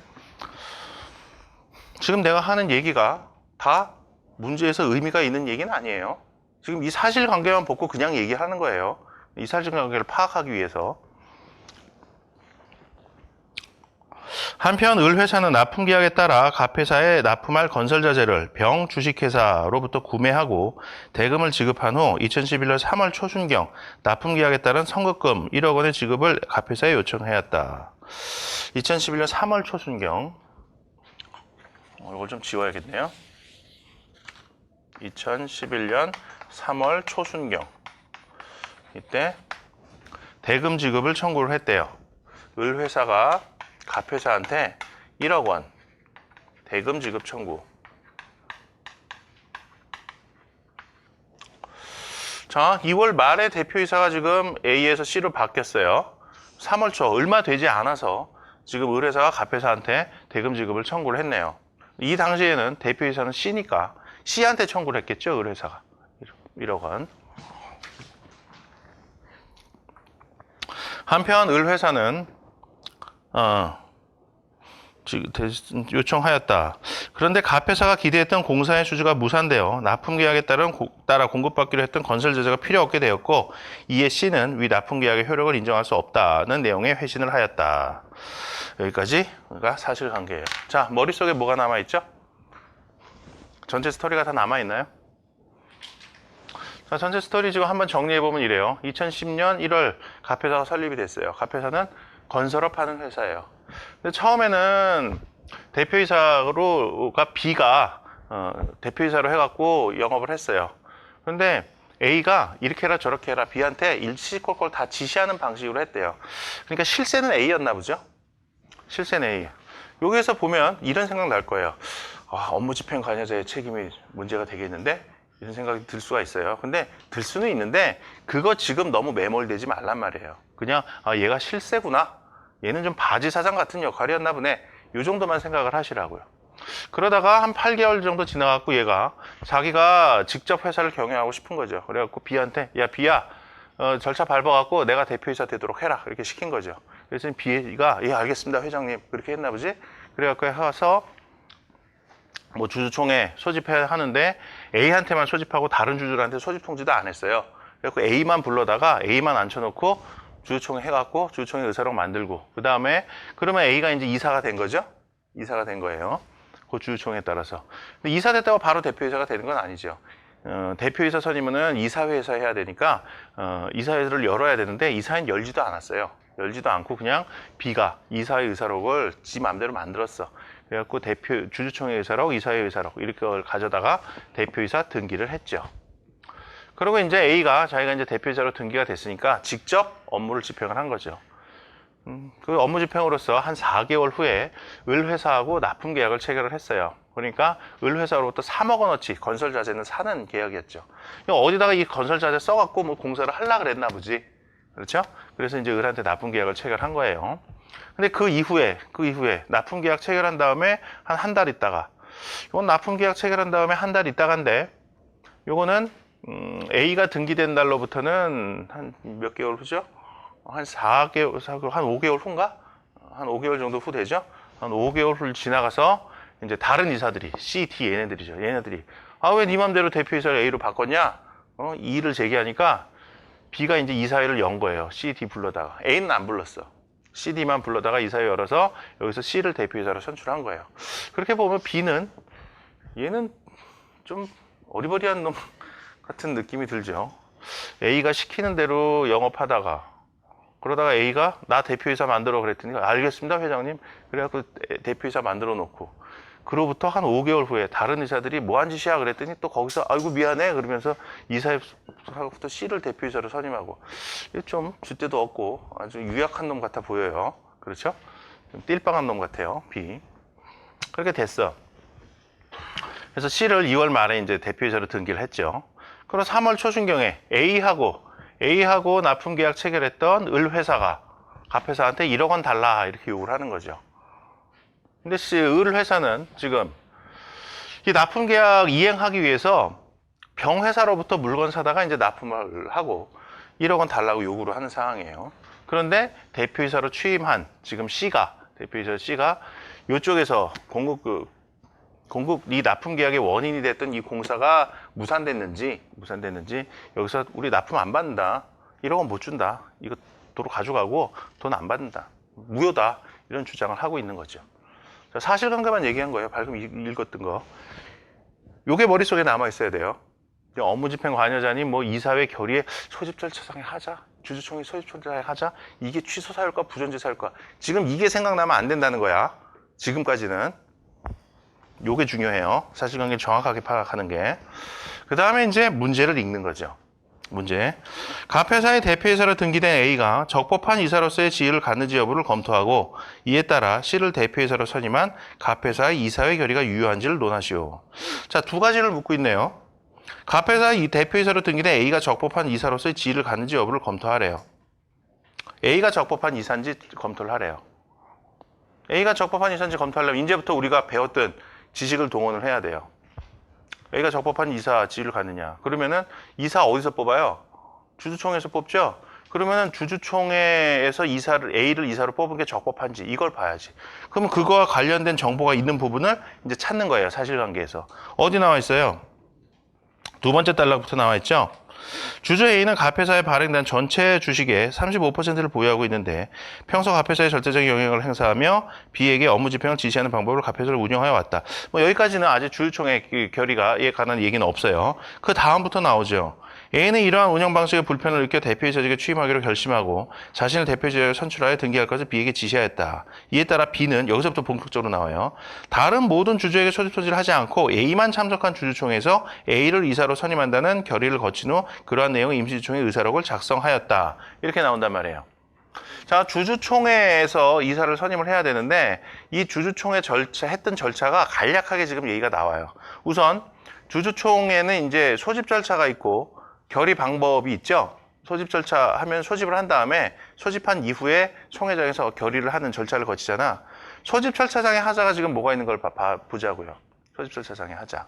지금 내가 하는 얘기가 다 문제에서 의미가 있는 얘기는 아니에요. 지금 이 사실관계만 보고 그냥 얘기하는 거예요. 이 사실관계를 파악하기 위해서. 한편 을회사는 납품계약에 따라 갑회사에 납품할 건설자재를 병 주식회사로부터 구매하고 대금을 지급한 후 2011년 3월 초순경 납품계약에 따른 선급금 1억 원의 지급을 갑회사에 요청하였다. 2011년 3월 초순경. 이걸 좀 지워야겠네요. 2011년 3월 초순경 이때 대금 지급을 청구를 했대요. 을회사가 갑회사한테 1억 원 대금 지급 청구. 자, 2월 말에 대표이사가 지금 A에서 C로 바뀌었어요. 3월 초 얼마 되지 않아서 지금 을회사가 갑회사한테 대금 지급을 청구를 했네요. 이 당시에는 대표이사는 C니까 C한테 청구를 했겠죠, 을회사가. 1억 원. 한편 을회사는 요청하였다. 그런데 갑회사가 기대했던 공사의 수주가 무산되어 납품계약에 따라 공급받기로 했던 건설자재가 필요 없게 되었고, 이에 C는 위 납품계약의 효력을 인정할 수 없다는 내용의 회신을 하였다. 여기까지가 사실관계예요. 자, 머릿속에 뭐가 남아있죠? 전체 스토리가 다 남아있나요? 자, 전체 스토리 지금 한번 정리해보면 이래요. 2010년 1월 갑회사가 설립이 됐어요. 갑회사는 건설업 하는 회사예요. 근데 처음에는 대표이사가 B가 대표이사로 해갖고 영업을 했어요. 그런데 A가 이렇게 해라 저렇게 해라 B한테 일시꼴꼴 다 지시하는 방식으로 했대요. 그러니까 실세는 A였나 보죠? 실세는 A. 여기에서 보면 이런 생각 날 거예요. 업무집행 관여자의 책임이 문제가 되겠는데? 이런 생각이 들 수가 있어요. 근데 들 수는 있는데 그거 지금 너무 매몰되지 말란 말이에요. 그냥 얘가 실세구나. 얘는 좀 바지 사장 같은 역할이었나 보네. 이 정도만 생각을 하시라고요. 그러다가 한 8개월 정도 지나갖고 얘가 자기가 직접 회사를 경영하고 싶은 거죠. 그래갖고 B한테 야 B야 절차 밟아갖고 내가 대표이사 되도록 해라. 이렇게 시킨 거죠. 그래서 B가 예 알겠습니다 회장님 그렇게 했나 보지. 그래갖고 해서 뭐 주주총회 소집해야 하는데 A한테만 소집하고 다른 주주들한테 소집 통지도 안 했어요. 그래서 A만 불러다가 A만 앉혀놓고 주주총회 해갖고 주주총회 의사록 만들고 그 다음에 그러면 A가 이제 이사가 된 거죠. 이사가 된 거예요. 그 주주총회에 따라서. 근데 이사 됐다고 바로 대표이사가 되는 건 아니죠. 대표이사 선임은 이사회에서 해야 되니까 이사회를 열어야 되는데 이사회는 열지도 않았어요. 열지도 않고 그냥 B가 이사회 의사록을 지 맘대로 만들었어. 그래갖고 주주총회 의사록, 이사회 의사록 이렇게 가져다가 대표이사 등기를 했죠. 그리고 이제 A가 자기가 이제 대표이사로 등기가 됐으니까 직접 업무를 집행을 한 거죠. 그 업무 집행으로서 한 4개월 후에 을회사하고 납품 계약을 체결을 했어요. 그러니까 을회사로부터 3억 원어치 건설 자재는 사는 계약이었죠. 어디다가 이 건설 자재 써갖고 뭐 공사를 하려고 그랬나 보지. 그렇죠? 그래서 이제 을한테 납품 계약을 체결한 거예요. 근데 그 이후에 납품 계약 체결한 다음에 한 달 있다가 이건 납품 계약 체결한 다음에 한 달 있다간데 요거는 A가 등기된 날로부터는 한 몇 개월 후죠? 한 4개월, 한 5개월 후인가? 한 5개월 정도 후 되죠? 한 5개월 후 지나가서 이제 다른 이사들이, C, D 얘네들이죠. 얘네들이 왜 네 맘대로 대표이사를 A로 바꿨냐? 이의를 제기하니까 B가 이제 이사회를 연 거예요. C, D 불러다가. A는 안 불렀어. C, D만 불러다가 이사회 열어서 여기서 C를 대표이사로 선출한 거예요. 그렇게 보면 B는 얘는 좀 어리버리한 놈 같은 느낌이 들죠. A가 시키는 대로 영업하다가 그러다가 A가 나 대표이사 만들어 그랬더니 알겠습니다 회장님. 그래갖고 대표이사 만들어 놓고 그로부터 한 5개월 후에 다른 이사들이 뭐 한 짓이야 그랬더니 또 거기서 아이고 미안해 그러면서 이사회부터 C를 대표이사로 선임하고 좀 줏대도 없고 아주 유약한 놈 같아 보여요. 그렇죠? 좀 띨빵한 놈 같아요. B. 그렇게 됐어. 그래서 C를 2월 말에 이제 대표이사로 등기를 했죠. 그리고 3월 초순경에 A하고 납품계약 체결했던 을회사가 갑회사한테 1억 원 달라 이렇게 요구를 하는 거죠. 근데 을회사는 지금 이 납품계약 이행하기 위해서 병회사로부터 물건 사다가 이제 납품을 하고 1억 원 달라고 요구를 하는 상황이에요. 그런데 대표이사로 취임한 지금 대표이사 C가 이쪽에서 공급 이 납품 계약의 원인이 됐던 이 공사가 무산됐는지 여기서 우리 납품 안 받는다. 1억 원 못 준다. 이거 도로 가져가고 돈 안 받는다. 무효다. 이런 주장을 하고 있는 거죠. 사실관계만 얘기한 거예요. 방금 읽었던 거. 요게 머릿속에 남아 있어야 돼요. 업무집행 관여자니 뭐 이사회 결의에 소집 절차상에 하자. 주주총회 소집 절차상에 하자. 이게 취소 사유일까 부존재 사유일까. 지금 이게 생각나면 안 된다는 거야. 지금까지는. 요게 중요해요. 사실관계를 정확하게 파악하는 게. 그 다음에 이제 문제를 읽는 거죠. 문제. 갑회사의 대표이사로 등기된 A가 적법한 이사로서의 지위를 갖는지 여부를 검토하고 이에 따라 C를 대표이사로 선임한 갑회사의 이사회 결의가 유효한지를 논하시오. 자, 두 가지를 묻고 있네요. 갑회사의 대표이사로 등기된 A가 적법한 이사로서의 지위를 갖는지 여부를 검토하래요. A가 적법한 이사인지 검토를 하래요. A가 적법한 이사인지 검토하려면 이제부터 우리가 배웠던 지식을 동원을 해야 돼요. A가 적법한 이사 지위를 갖느냐. 그러면은 이사 어디서 뽑아요? 주주총회에서 뽑죠? 그러면은 주주총회에서 A를 이사로 뽑은 게 적법한지 이걸 봐야지. 그러면 그거와 관련된 정보가 있는 부분을 이제 찾는 거예요. 사실관계에서. 어디 나와 있어요? 두 번째 단락부터 나와 있죠? 주주 A는 갑회사에 발행된 전체 주식의 35%를 보유하고 있는데 평소 갑회사에 절대적인 영향을 행사하며 B에게 업무 집행을 지시하는 방법으로 갑회사를 운영하여 왔다. 뭐 여기까지는 아직 주주총회 결의가에 관한 얘기는 없어요. 그 다음부터 나오죠. A는 이러한 운영 방식의 불편을 느껴 대표이사직에 취임하기로 결심하고 자신을 대표이사로 선출하여 등기할 것을 B에게 지시하였다. 이에 따라 B는 여기서부터 본격적으로 나와요. 다른 모든 주주에게 소집 통지를 하지 않고 A만 참석한 주주총회에서 A를 이사로 선임한다는 결의를 거친 후 그러한 내용의 임시주총회 의사록을 작성하였다. 이렇게 나온단 말이에요. 자, 주주총회에서 이사를 선임을 해야 되는데 이 주주총회 했던 절차가 간략하게 지금 얘기가 나와요. 우선 주주총회는 이제 소집 절차가 있고 결의 방법이 있죠. 소집 절차 하면 소집을 한 다음에 소집한 이후에 총회장에서 결의를 하는 절차를 거치잖아. 소집 절차장의 하자가 지금 뭐가 있는 걸 보자고요. 소집 절차장의 하자.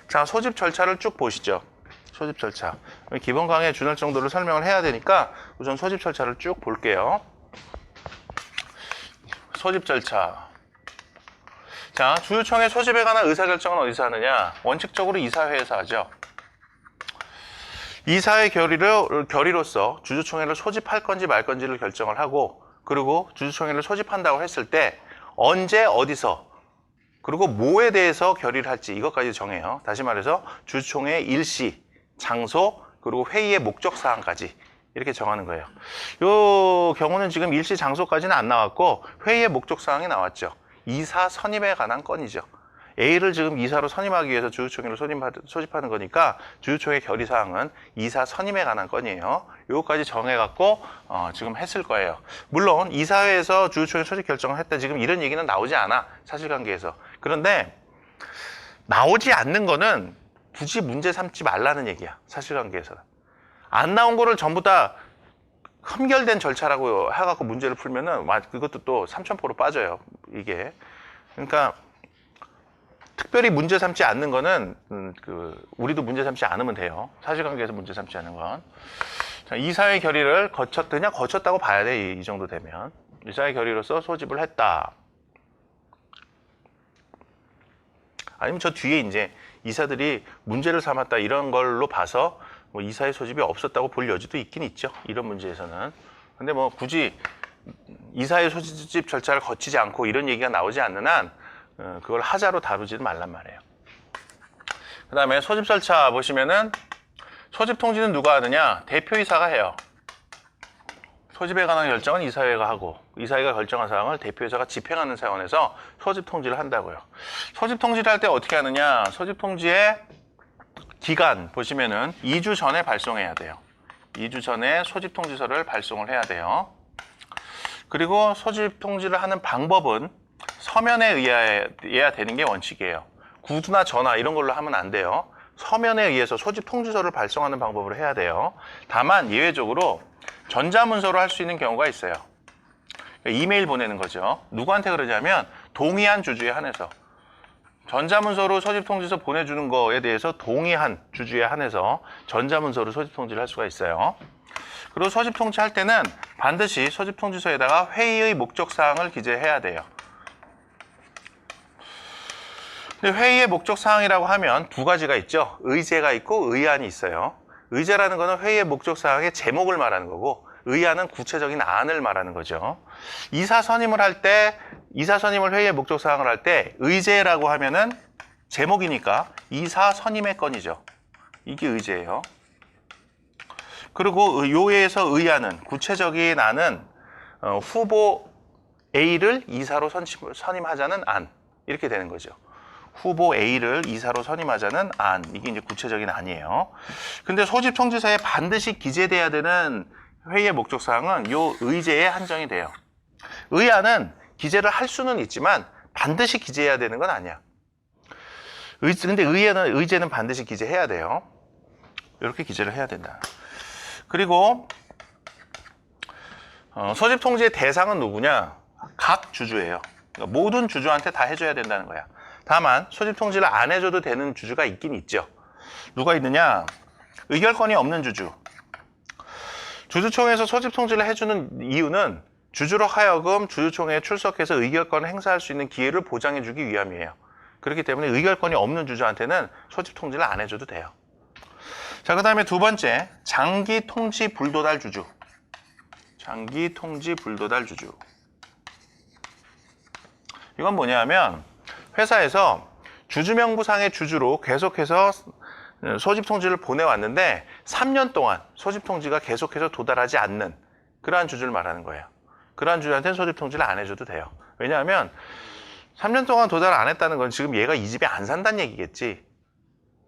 자, 소집 절차를 쭉 보시죠. 소집 절차. 기본 강의에 준할 정도로 설명을 해야 되니까 우선 소집 절차를 쭉 볼게요. 소집 절차. 자, 주주총회 소집에 관한 의사결정은 어디서 하느냐? 원칙적으로 이사회에서 하죠. 이사회 결의로서 주주총회를 소집할 건지 말 건지를 결정을 하고, 그리고 주주총회를 소집한다고 했을 때 언제 어디서 그리고 뭐에 대해서 결의를 할지 이것까지 정해요. 다시 말해서 주주총회 일시, 장소, 그리고 회의의 목적 사항까지 이렇게 정하는 거예요. 이 경우는 지금 일시 장소까지는 안 나왔고 회의의 목적 사항이 나왔죠. 이사 선임에 관한 건이죠. A를 지금 이사로 선임하기 위해서 주주총회를 소집하는 거니까 주주총회 결의사항은 이사 선임에 관한 건이에요. 요거까지 정해갖고 지금 했을 거예요. 물론 이사회에서 주주총회 소집 결정을 했다 지금 이런 얘기는 나오지 않아. 사실관계에서. 그런데 나오지 않는 거는 굳이 문제 삼지 말라는 얘기야. 사실관계에서는. 안 나온 거를 전부 다 흠결된 절차라고 해갖고 문제를 풀면은 그것도 또 삼천포로 빠져요. 이게. 그러니까 특별히 문제 삼지 않는 거는 우리도 문제 삼지 않으면 돼요. 사실관계에서 문제 삼지 않는 건. 자, 이사회 결의를 그냥 거쳤다고 봐야 돼. 이 정도 되면. 이사회 결의로서 소집을 했다. 아니면 저 뒤에 이제 이사들이 문제를 삼았다 이런 걸로 봐서 뭐 이사회 소집이 없었다고 볼 여지도 있긴 있죠. 이런 문제에서는. 근데 뭐 굳이 이사회 소집 절차를 거치지 않고 이런 얘기가 나오지 않는 한 그걸 하자로 다루지는 말란 말이에요. 그 다음에 소집 절차 보시면은 소집 통지는 누가 하느냐? 대표이사가 해요. 소집에 관한 결정은 이사회가 하고 이사회가 결정한 사항을 대표이사가 집행하는 차원에서 소집 통지를 한다고요. 소집 통지를 할 때 어떻게 하느냐? 소집 통지의 기간 보시면은 2주 전에 발송해야 돼요. 2주 전에 소집 통지서를 발송을 해야 돼요. 그리고 소집 통지를 하는 방법은 서면에 의해야 되는 게 원칙이에요. 구두나 전화 이런 걸로 하면 안 돼요. 서면에 의해서 소집 통지서를 발송하는 방법으로 해야 돼요. 다만 예외적으로 전자문서로 할 수 있는 경우가 있어요. 이메일 보내는 거죠. 누구한테 그러냐면 동의한 주주에 한해서. 전자문서로 소집통지서 보내주는 거에 대해서 동의한 주주에 한해서 전자문서로 소집통지를 할 수가 있어요. 그리고 소집통지 할 때는 반드시 소집통지서에다가 회의의 목적사항을 기재해야 돼요. 근데 회의의 목적사항이라고 하면 두 가지가 있죠. 의제가 있고 의안이 있어요. 의제라는 거는 회의의 목적사항의 제목을 말하는 거고 의안은 구체적인 안을 말하는 거죠. 이사 선임을 할 때, 이사 선임을 회의의 목적사항을 할 때 의제라고 하면은 제목이니까 이사 선임의 건이죠. 이게 의제예요. 그리고 요에서 의안은 구체적인 안은 후보 A를 이사로 선임하자는 안 이렇게 되는 거죠. 후보 A를 이사로 선임하자는 안 이게 이제 구체적인 안이에요. 근데 소집 통지서에 반드시 기재돼야 되는 회의의 목적사항은 요 의제에 한정이 돼요. 의안은 기재를 할 수는 있지만 반드시 기재해야 되는 건 아니야. 근데 의제는 반드시 기재해야 돼요. 이렇게 기재를 해야 된다. 그리고 소집 통지의 대상은 누구냐? 각 주주예요. 그러니까 모든 주주한테 다 해줘야 된다는 거야. 다만 소집 통지를 안 해줘도 되는 주주가 있긴 있죠. 누가 있느냐? 의결권이 없는 주주. 주주총회에서 소집 통지를 해주는 이유는 주주로 하여금 주주총회에 출석해서 의결권을 행사할 수 있는 기회를 보장해주기 위함이에요. 그렇기 때문에 의결권이 없는 주주한테는 소집 통지를 안 해줘도 돼요. 자, 그 다음에 두 번째, 장기 통지 불도달 주주. 장기 통지 불도달 주주. 이건 뭐냐면 회사에서 주주명부상의 주주로 계속해서 소집 통지를 보내왔는데 3년 동안 소집 통지가 계속해서 도달하지 않는 그러한 주주를 말하는 거예요. 그러한 주주한테는 소집 통지를 안 해줘도 돼요. 왜냐하면 3년 동안 도달 안 했다는 건 지금 얘가 이 집에 안 산다는 얘기겠지.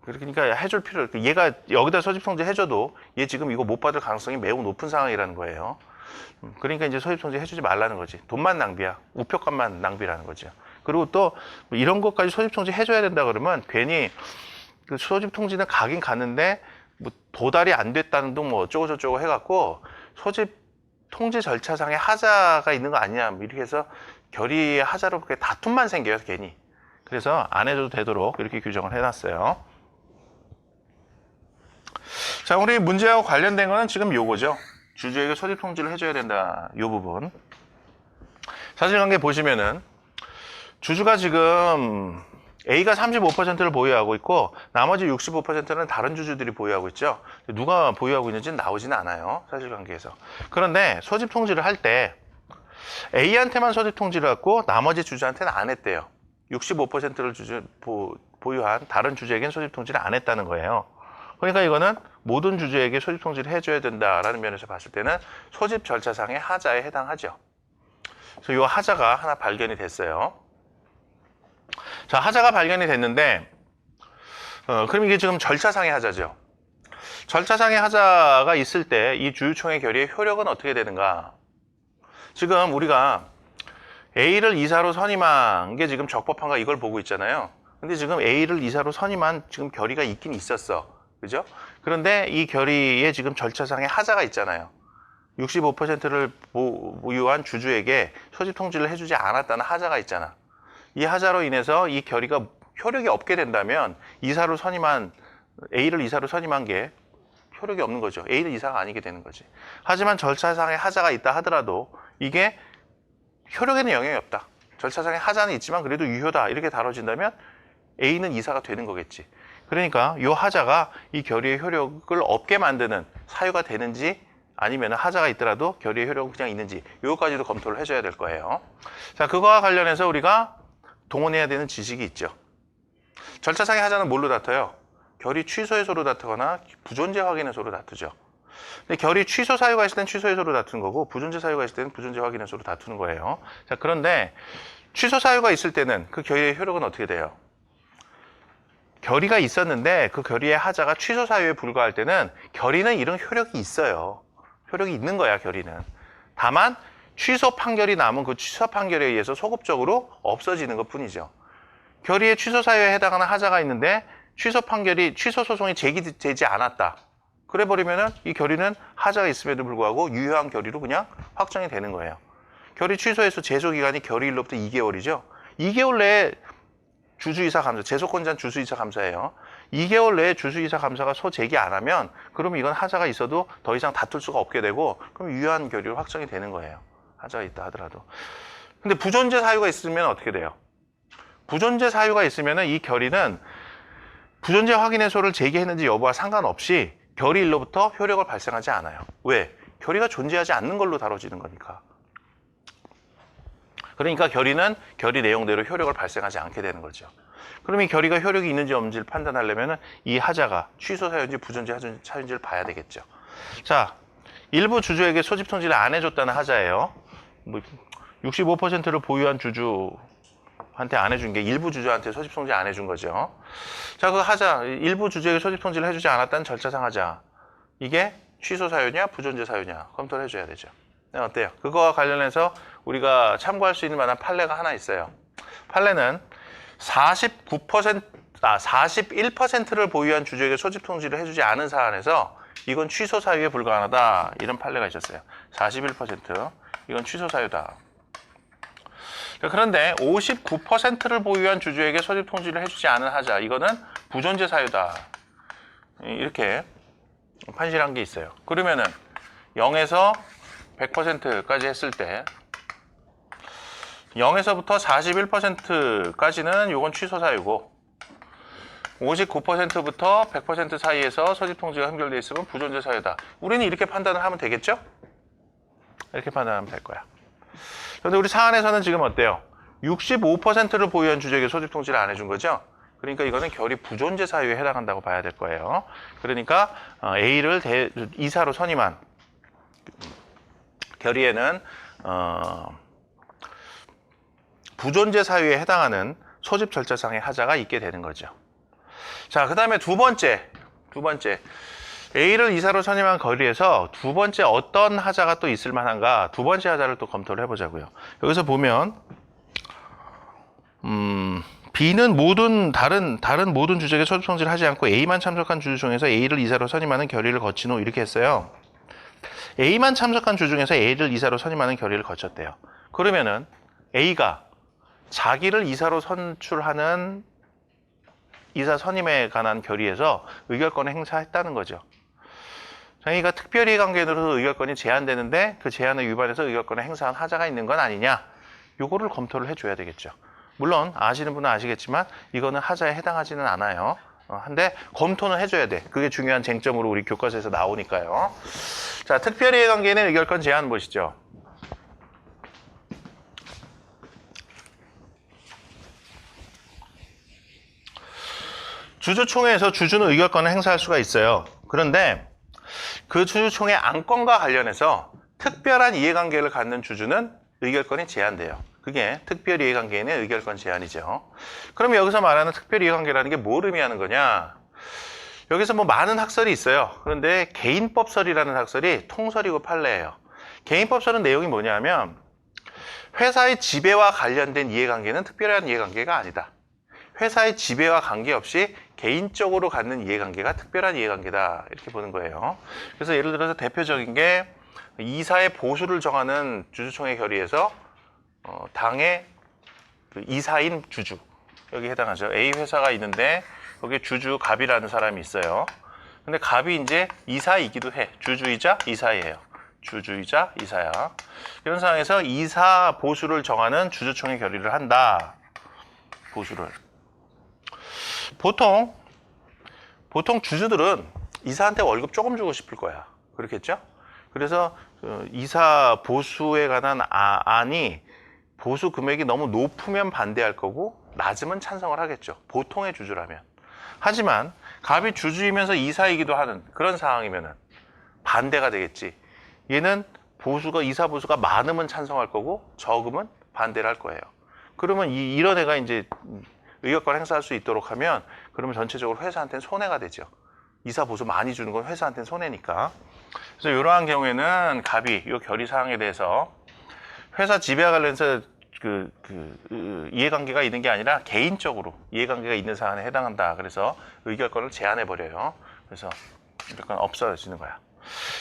그러니까 해줄 필요, 얘가 여기다 소집 통지 해줘도 얘 지금 이거 못 받을 가능성이 매우 높은 상황이라는 거예요. 그러니까 이제 소집 통지 해주지 말라는 거지. 돈만 낭비야. 우표값만 낭비라는 거죠. 그리고 또 이런 것까지 소집 통지 해줘야 된다 그러면 괜히 그 소집 통지는 가긴 가는데 뭐 도달이 안 됐다는 둥 뭐 어쩌고 저쩌고 해갖고 소집 통지 절차상에 하자가 있는 거 아니냐 뭐 이렇게 해서 결의 하자로 그렇게 다툼만 생겨요 괜히. 그래서 안 해줘도 되도록 이렇게 규정을 해놨어요. 자, 우리 문제하고 관련된 거는 지금 요거죠. 주주에게 소집 통지를 해줘야 된다 요 부분. 사실관계 보시면은 주주가 지금 A가 35%를 보유하고 있고 나머지 65%는 다른 주주들이 보유하고 있죠. 누가 보유하고 있는지는 나오지는 않아요. 사실관계에서. 그런데 소집 통지를 할 때 A한테만 소집 통지를 했고 나머지 주주한테는 안 했대요. 65%를 보유한 다른 주주에게는 소집 통지를 안 했다는 거예요. 그러니까 이거는 모든 주주에게 소집 통지를 해줘야 된다라는 면에서 봤을 때는 소집 절차상의 하자에 해당하죠. 그래서 이 하자가 하나 발견이 됐어요. 자, 하자가 발견이 됐는데, 그럼 이게 지금 절차상의 하자죠. 절차상의 하자가 있을 때 이 주주총회 결의의 효력은 어떻게 되는가? 지금 우리가 A를 이사로 선임한 게 지금 적법한가 이걸 보고 있잖아요. 근데 지금 A를 이사로 선임한 지금 결의가 있긴 있었어. 그죠? 그런데 이 결의에 지금 절차상의 하자가 있잖아요. 65%를 보유한 주주에게 소집 통지를 해주지 않았다는 하자가 있잖아. 이 하자로 인해서 이 결의가 효력이 없게 된다면 A를 이사로 선임한 게 효력이 없는 거죠. A는 이사가 아니게 되는 거지. 하지만 절차상의 하자가 있다 하더라도 이게 효력에는 영향이 없다. 절차상의 하자는 있지만 그래도 유효다. 이렇게 다뤄진다면 A는 이사가 되는 거겠지. 그러니까 이 하자가 이 결의의 효력을 없게 만드는 사유가 되는지 아니면 하자가 있더라도 결의의 효력은 그냥 있는지 이것까지도 검토를 해줘야 될 거예요. 자, 그거와 관련해서 우리가 동원해야 되는 지식이 있죠. 절차상의 하자는 뭘로 다퉈요? 결의 취소해소로 다투거나 부존재 확인해소로 다투죠. 근데 결의 취소 사유가 있을 땐 취소해소로 다투는 거고 부존재 사유가 있을 때는 부존재 확인해소로 다투는 거예요. 자, 그런데 취소 사유가 있을 때는 그 결의의 효력은 어떻게 돼요? 결의가 있었는데 그 결의의 하자가 취소 사유에 불과할 때는 결의는 이런 효력이 있어요. 효력이 있는 거야, 결의는. 다만 취소 판결이 남은 그 취소 판결에 의해서 소급적으로 없어지는 것 뿐이죠. 결의의 취소 사유에 해당하는 하자가 있는데 취소 소송이 제기되지 않았다. 그래 버리면은 이 결의는 하자가 있음에도 불구하고 유효한 결의로 그냥 확정이 되는 거예요. 결의 취소에서 제소 기간이 결의일로부터 2개월이죠. 2개월 내에 주주이사 감사, 제소권자는 주주이사 감사예요. 2개월 내에 주주이사 감사가 소제기 안 하면 그럼 이건 하자가 있어도 더 이상 다툴 수가 없게 되고 그럼 유효한 결의로 확정이 되는 거예요. 하자가 있다 하더라도. 근데 부존재 사유가 있으면 어떻게 돼요? 부존재 사유가 있으면 이 결의는 부존재 확인해소를 제기했는지 여부와 상관없이 결의일로부터 효력을 발생하지 않아요. 왜? 결의가 존재하지 않는 걸로 다뤄지는 거니까. 그러니까 결의는 결의 내용대로 효력을 발생하지 않게 되는 거죠. 그럼 이 결의가 효력이 있는지 없는지를 판단하려면 이 하자가 취소 사유인지 부존재 사유인지를 봐야 되겠죠. 자, 일부 주주에게 소집 통지를 안 해줬다는 하자예요. 65%를 보유한 주주한테 안 해준 게 일부 주주한테 소집 통지 안 해준 거죠. 자, 그 하자, 일부 주주에게 소집 통지를 해주지 않았다는 절차상 하자. 이게 취소 사유냐, 부존재 사유냐 검토를 해줘야 되죠. 네, 어때요? 그거와 관련해서 우리가 참고할 수 있는 만한 판례가 하나 있어요. 판례는 41%를 보유한 주주에게 소집 통지를 해주지 않은 사안에서 이건 취소 사유에 불과하다. 이런 판례가 있었어요. 41% 이건 취소 사유다. 그런데 59%를 보유한 주주에게 소집 통지를 해주지 않은 하자. 이거는 부존재 사유다. 이렇게 판시한 게 있어요. 그러면은 0에서 100%까지 했을 때 0에서부터 41%까지는 이건 취소 사유고 59%부터 100% 사이에서 소집 통지가 한결되어 있으면 부존재 사유다. 우리는 이렇게 판단을 하면 되겠죠? 이렇게 판단하면 될 거야. 그런데 우리 사안에서는 지금 어때요? 65%를 보유한 주주에게 소집 통지를 안 해준 거죠? 그러니까 이거는 결의 부존재 사유에 해당한다고 봐야 될 거예요. 그러니까 A를 이사로 선임한 결의에는 부존재 사유에 해당하는 소집 절차상의 하자가 있게 되는 거죠. 자, 그 다음에 두 번째 A를 이사로 선임한 결의에서 두 번째 어떤 하자가 또 있을 만한가 두 번째 하자를 또 검토를 해보자고요. 여기서 보면 B는 다른 모든 주주에게 소집 통지를 하지 않고 A만 참석한 주주 중에서 A를 이사로 선임하는 결의를 거친 후 이렇게 했어요. A만 참석한 주주 중에서 A를 이사로 선임하는 결의를 거쳤대요. 그러면은 A가 자기를 이사로 선출하는 이사 선임에 관한 결의에서 의결권을 행사했다는 거죠. 자기가 특별히 관계로 의결권이 제한되는데 그 제한을 위반해서 의결권을 행사한 하자가 있는 건 아니냐? 요거를 검토를 해줘야 되겠죠. 물론 아시는 분은 아시겠지만 이거는 하자에 해당하지는 않아요. 한데 검토는 해줘야 돼. 그게 중요한 쟁점으로 우리 교과서에서 나오니까요. 자, 특별이해관계는 의결권 제한 보시죠. 주주총회에서 주주는 의결권을 행사할 수가 있어요. 그런데 그 주주총회 안건과 관련해서 특별한 이해관계를 갖는 주주는 의결권이 제한돼요. 그게 특별이해관계인의 의결권 제한이죠. 그럼 여기서 말하는 특별이해관계라는 게 뭘 의미하는 거냐? 여기서 뭐 많은 학설이 있어요. 그런데 개인법설이라는 학설이 통설이고 판례예요. 개인법설은 내용이 뭐냐면 회사의 지배와 관련된 이해관계는 특별한 이해관계가 아니다. 회사의 지배와 관계없이 개인적으로 갖는 이해관계가 특별한 이해관계다. 이렇게 보는 거예요. 그래서 예를 들어서 대표적인 게 이사의 보수를 정하는 주주총회 결의에서 당의 그 이사인 주주, 여기 해당하죠. A 회사가 있는데 거기에 주주 갑이라는 사람이 있어요. 근데 갑이 이제 이사이기도 해. 주주이자 이사예요. 주주이자 이사야. 이런 상황에서 이사 보수를 정하는 주주총회 결의를 한다. 보수를. 보통 주주들은 이사한테 월급 조금 주고 싶을 거야. 그렇겠죠? 그래서 이사 보수에 관한 안이 보수 금액이 너무 높으면 반대할 거고 낮으면 찬성을 하겠죠. 보통의 주주라면. 하지만 갑이 주주이면서 이사이기도 하는 그런 상황이면은 반대가 되겠지. 얘는 이사 보수가 많으면 찬성할 거고 적으면 반대를 할 거예요. 그러면 이런 애가 이제 의결권 행사할 수 있도록 하면 그러면 전체적으로 회사한테는 손해가 되죠. 이사 보수 많이 주는 건 회사한테는 손해니까. 그래서 이러한 경우에는 갑이 이 결의 사항에 대해서 회사 지배와 관련해서 이해관계가 있는 게 아니라 개인적으로 이해관계가 있는 사안에 해당한다. 그래서 의결권을 제한해 버려요. 그래서 의결권 없어지는 거야.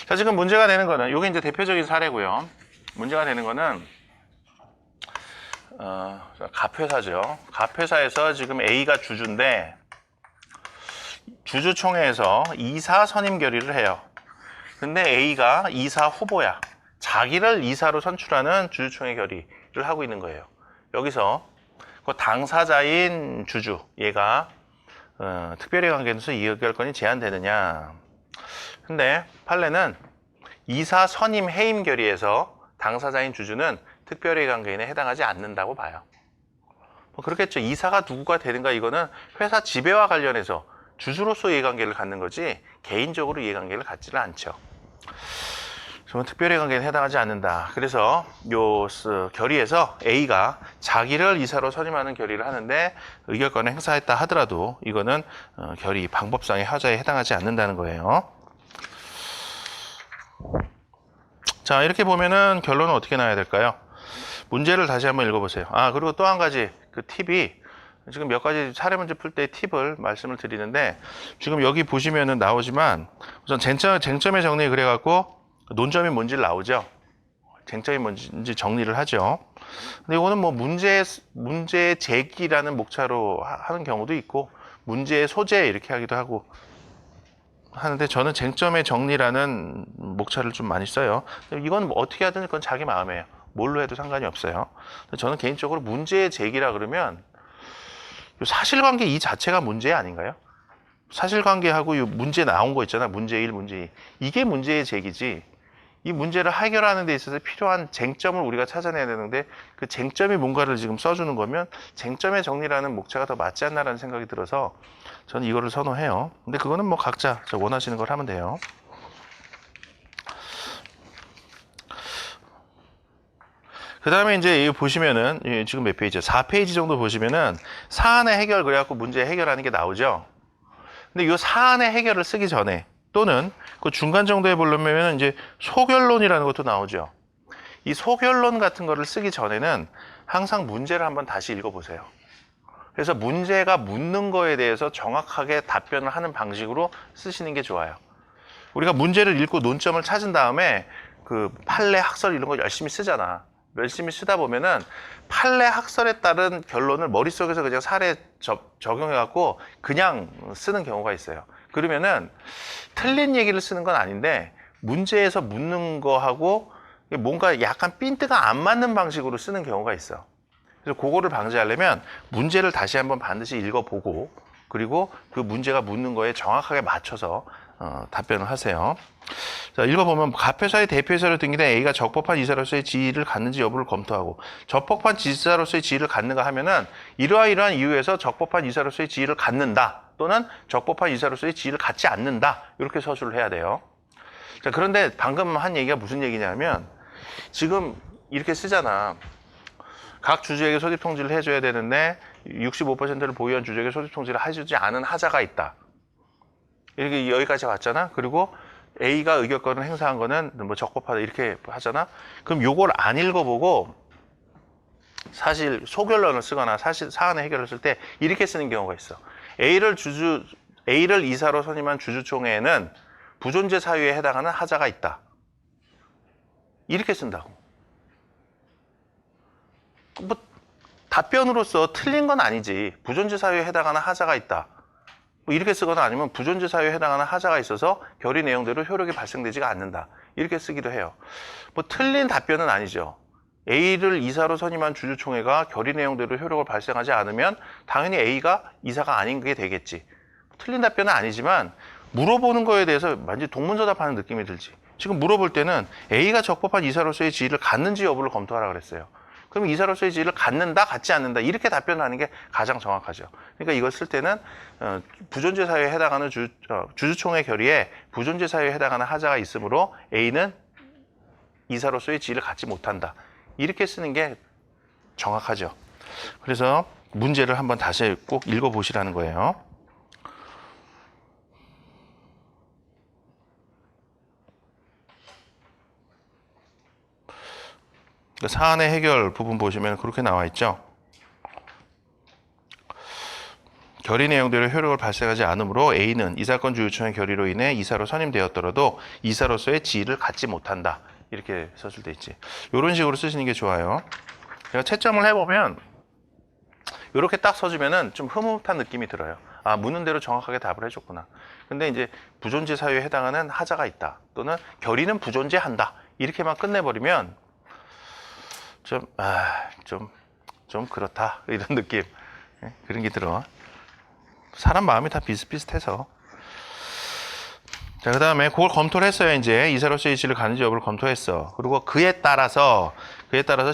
자, 지금 문제가 되는 거는 이게 이제 대표적인 사례고요. 문제가 되는 거는 갑회사죠. 갑회사에서 지금 A가 주주인데 주주총회에서 이사 선임 결의를 해요. 근데 A가 이사 후보야. 자기를 이사로 선출하는 주주총회 결의를 하고 있는 거예요. 여기서 그 당사자인 주주, 얘가 특별이해관계에서 이의결권이 제한되느냐. 근데 판례는 이사 선임 해임 결의에서 당사자인 주주는 특별이해관계인에 해당하지 않는다고 봐요. 뭐 그렇겠죠. 이사가 누구가 되는가 이거는 회사 지배와 관련해서 주주로서 이해관계를 갖는 거지 개인적으로 이해관계를 갖지는 않죠. 그러면 특별이해관계에 해당하지 않는다. 그래서 요 결의에서 A가 자기를 이사로 선임하는 결의를 하는데 의결권을 행사했다 하더라도 이거는 결의 방법상의 하자에 해당하지 않는다는 거예요. 자, 이렇게 보면은 결론은 어떻게 나야 될까요? 문제를 다시 한번 읽어보세요. 그리고 또 한 가지 그 팁이 지금 몇 가지 사례 문제 풀 때 팁을 말씀을 드리는데 지금 여기 보시면은 나오지만 우선 쟁점의 정리 그래갖고 논점이 뭔지 나오죠. 쟁점이 뭔지 정리를 하죠. 근데 이거는 뭐 문제 제기라는 목차로 하는 경우도 있고 문제의 소재 이렇게 하기도 하고 하는데 저는 쟁점의 정리라는 목차를 좀 많이 써요. 이건 뭐 어떻게 하든 그건 자기 마음이에요. 뭘로 해도 상관이 없어요. 저는 개인적으로 문제의 제기라 그러면 사실관계 이 자체가 문제 아닌가요? 사실관계하고 이 문제 나온 거 있잖아. 문제 1, 문제 2. 이게 문제의 제기지. 이 문제를 해결하는 데 있어서 필요한 쟁점을 우리가 찾아내야 되는데 그 쟁점이 뭔가를 지금 써주는 거면 쟁점의 정리라는 목차가 더 맞지 않나라는 생각이 들어서 저는 이거를 선호해요. 근데 그거는 뭐 각자 원하시는 걸 하면 돼요. 그 다음에 이제 여기 보시면은 지금 몇 페이지야? 4페이지 정도 보시면은 사안의 해결 그래갖고 문제 해결하는 게 나오죠. 근데 이 사안의 해결을 쓰기 전에 또는 그 중간 정도에 보려면 이제 소결론이라는 것도 나오죠. 이 소결론 같은 거를 쓰기 전에는 항상 문제를 한번 다시 읽어보세요. 그래서 문제가 묻는 거에 대해서 정확하게 답변을 하는 방식으로 쓰시는 게 좋아요. 우리가 문제를 읽고 논점을 찾은 다음에 그 판례 학설 이런 거 열심히 쓰잖아. 열심히 쓰다 보면은 판례 학설에 따른 결론을 머릿속에서 그냥 사례 적용해갖고 그냥 쓰는 경우가 있어요. 그러면은 틀린 얘기를 쓰는 건 아닌데 문제에서 묻는 거하고 뭔가 약간 핀트가 안 맞는 방식으로 쓰는 경우가 있어. 그래서 그거를 방지하려면 문제를 다시 한번 반드시 읽어보고 그리고 그 문제가 묻는 거에 정확하게 맞춰서 답변을 하세요. 자, 읽어보면 갑회사의 대표이사로 등기된 A가 적법한 이사로서의 지위를 갖는지 여부를 검토하고 적법한 이사로서의 지위를 갖는가 하면은 이러한 이유에서 적법한 이사로서의 지위를 갖는다 또는 적법한 이사로서의 지위를 갖지 않는다 이렇게 서술을 해야 돼요. 자, 그런데 방금 한 얘기가 무슨 얘기냐면 지금 이렇게 쓰잖아. 각 주주에게 소집 통지를 해줘야 되는데 65%를 보유한 주주에게 소집 통지를 해주지 않은 하자가 있다. 이렇게 여기까지 왔잖아. 그리고 A가 의결권을 행사한 거는 뭐 적법하다 이렇게 하잖아. 그럼 요걸 안 읽어보고 사실 소결론을 쓰거나 사실 사안의 해결을 쓸 때 이렇게 쓰는 경우가 있어. A를 이사로 선임한 주주총회에는 부존재 사유에 해당하는 하자가 있다. 이렇게 쓴다고. 뭐 답변으로서 틀린 건 아니지. 부존재 사유에 해당하는 하자가 있다. 뭐 이렇게 쓰거나 아니면 부존재 사유에 해당하는 하자가 있어서 결의 내용대로 효력이 발생되지가 않는다. 이렇게 쓰기도 해요. 뭐 틀린 답변은 아니죠. A를 이사로 선임한 주주총회가 결의 내용대로 효력을 발생하지 않으면 당연히 A가 이사가 아닌 게 되겠지. 틀린 답변은 아니지만 물어보는 거에 대해서 완전히 동문서답하는 느낌이 들지. 지금 물어볼 때는 A가 적법한 이사로서의 지위를 갖는지 여부를 검토하라 그랬어요. 그럼 이사로서의 지위를 갖는다, 갖지 않는다 이렇게 답변을 하는 게 가장 정확하죠. 그러니까 이걸 쓸 때는 부존재 사유에 해당하는 주주총회 결의에 부존재 사유에 해당하는 하자가 있으므로 A는 이사로서의 지위를 갖지 못한다. 이렇게 쓰는 게 정확하죠. 그래서 문제를 한번 다시 꼭 읽어보시라는 거예요. 사안의 해결 부분 보시면 그렇게 나와 있죠. 결의 내용대로 효력을 발생하지 않으므로 A는 이 사건 주주총회 결의로 인해 이사로 선임되었더라도 이사로서의 지위를 갖지 못한다. 이렇게 서술돼 있지. 이런 식으로 쓰시는 게 좋아요. 제가 채점을 해보면 이렇게 딱 써주면은 좀 흐뭇한 느낌이 들어요. 아, 묻는 대로 정확하게 답을 해줬구나. 근데 이제 부존재 사유에 해당하는 하자가 있다. 또는 결의는 부존재한다. 이렇게만 끝내버리면 좀 그렇다. 이런 느낌. 그런 게 들어. 사람 마음이 다 비슷비슷해서. 자, 그 다음에 그걸 검토를 했어요. 이제 이사로서의 지위를 갖는지 여부를 검토했어. 그리고 그에 따라서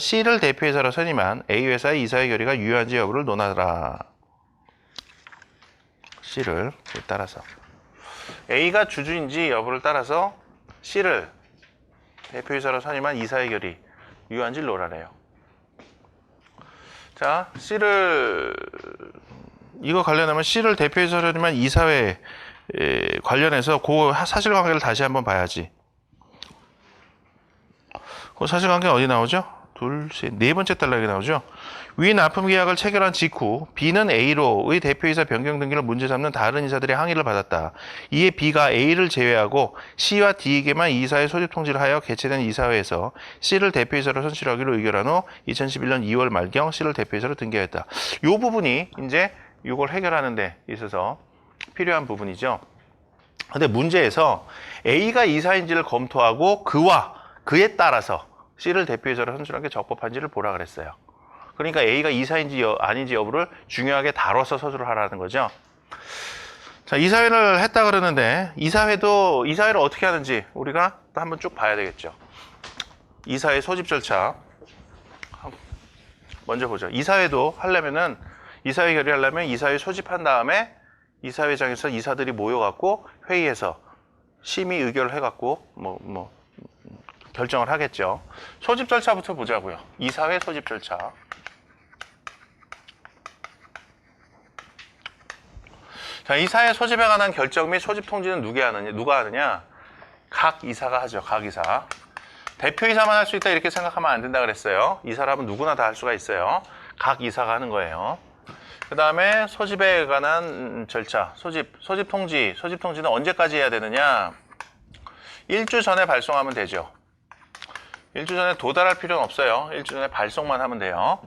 C를 대표이사로 선임한 A 회사의 이사의 결의가 유효한지 여부를 논하라. C를 그에 따라서 A가 주주인지 여부를 따라서 C를 대표이사로 선임한 이사의 결의 유효한지를 논하래요. 자, 이거 관련하면 C를 대표이사로 선임한 이사회 관련해서 그 사실관계를 다시 한번 봐야지. 그 사실관계 어디 나오죠? 둘, 셋, 네 번째 단락에 나오죠. 위 납품 계약을 체결한 직후 B는 A로의 대표이사 변경 등기를 문제 삼는 다른 이사들의 항의를 받았다. 이에 B가 A를 제외하고 C와 D에게만 이사의 소집 통지를 하여 개최된 이사회에서 C를 대표이사로 선출하기로 의결한 후 2011년 2월 말경 C를 대표이사로 등기하였다. 이 부분이 이제 이걸 해결하는 데 있어서 필요한 부분이죠. 근데 문제에서 A가 이사인지를 검토하고 그에 따라서 C를 대표이사로 선출한 게 적법한지를 보라 그랬어요. 그러니까 A가 이사인지 아닌지 여부를 중요하게 다뤄서 서술을 하라는 거죠. 자, 이사회를 했다 그러는데 이사회를 어떻게 하는지 우리가 또 한번 쭉 봐야 되겠죠. 이사회 소집 절차 먼저 보죠. 이사회도 하려면은 이사회 결의하려면 이사회 소집한 다음에 이사회장에서 이사들이 모여갖고 회의에서 심의 의결을 해갖고 결정을 하겠죠. 소집 절차부터 보자고요. 이사회 소집 절차. 자, 이사회 소집에 관한 결정 및 소집 통지는 누가 하느냐? 각 이사가 하죠. 각 이사. 대표이사만 할 수 있다 이렇게 생각하면 안 된다 그랬어요. 이사라면 누구나 다 할 수가 있어요. 각 이사가 하는 거예요. 그 다음에 소집에 관한 절차, 소집 통지는 언제까지 해야 되느냐? 1주 전에 발송하면 되죠. 1주 전에 도달할 필요는 없어요. 1주 전에 발송만 하면 돼요.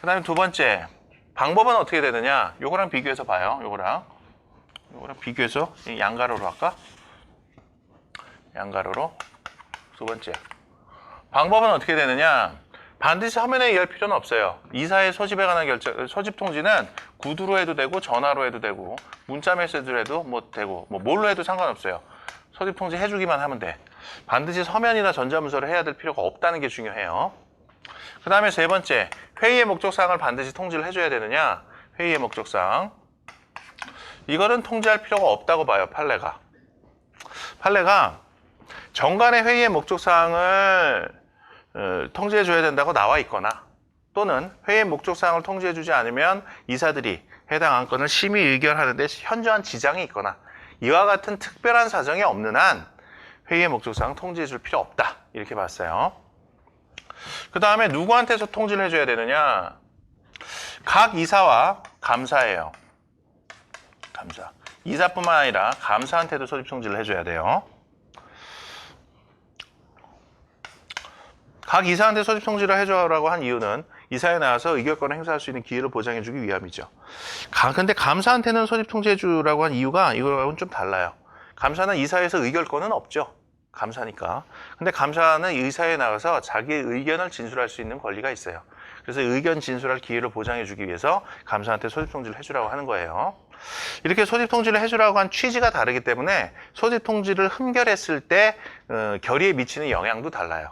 그 다음에 두 번째, 방법은 어떻게 되느냐? 요거랑 비교해서 봐요. 요거랑 비교해서 양가로로 할까? 양가로로 두 번째. 방법은 어떻게 되느냐? 반드시 서면에 의할 필요는 없어요. 이사의 소집에 관한 소집 통지는 구두로 해도 되고 전화로 해도 되고 문자 메시지로 해도 뭐 되고 뭐 뭘로 해도 상관없어요. 소집 통지 해주기만 하면 돼. 반드시 서면이나 전자문서를 해야 될 필요가 없다는 게 중요해요. 그 다음에 세 번째, 회의의 목적사항을 반드시 통지를 해줘야 되느냐? 회의의 목적사항. 이거는 통지할 필요가 없다고 봐요, 판례가. 판례가 정관의 회의의 목적사항을 통지해줘야 된다고 나와 있거나 또는 회의의 목적사항을 통지해주지 않으면 이사들이 해당 안건을 심의 의결하는 데 현저한 지장이 있거나 이와 같은 특별한 사정이 없는 한 회의의 목적사항 통지해줄 필요 없다. 이렇게 봤어요. 그 다음에 누구한테서 통지를 해줘야 되느냐? 각 이사와 감사예요. 감사. 이사뿐만 아니라 감사한테도 소집 통지를 해줘야 돼요. 각 이사한테 소집 통지를 해줘라고 한 이유는 이사에 나와서 의결권을 행사할 수 있는 기회를 보장해주기 위함이죠. 근데 감사한테는 소집 통지해주라고 한 이유가 이거하고는 좀 달라요. 감사는 이사에서 의결권은 없죠. 감사니까. 근데 감사는 의사에 나가서 자기의 의견을 진술할 수 있는 권리가 있어요. 그래서 의견 진술할 기회를 보장해주기 위해서 감사한테 소집 통지를 해주라고 하는 거예요. 이렇게 소집 통지를 해주라고 한 취지가 다르기 때문에 소집 통지를 흠결했을 때 결의에 미치는 영향도 달라요.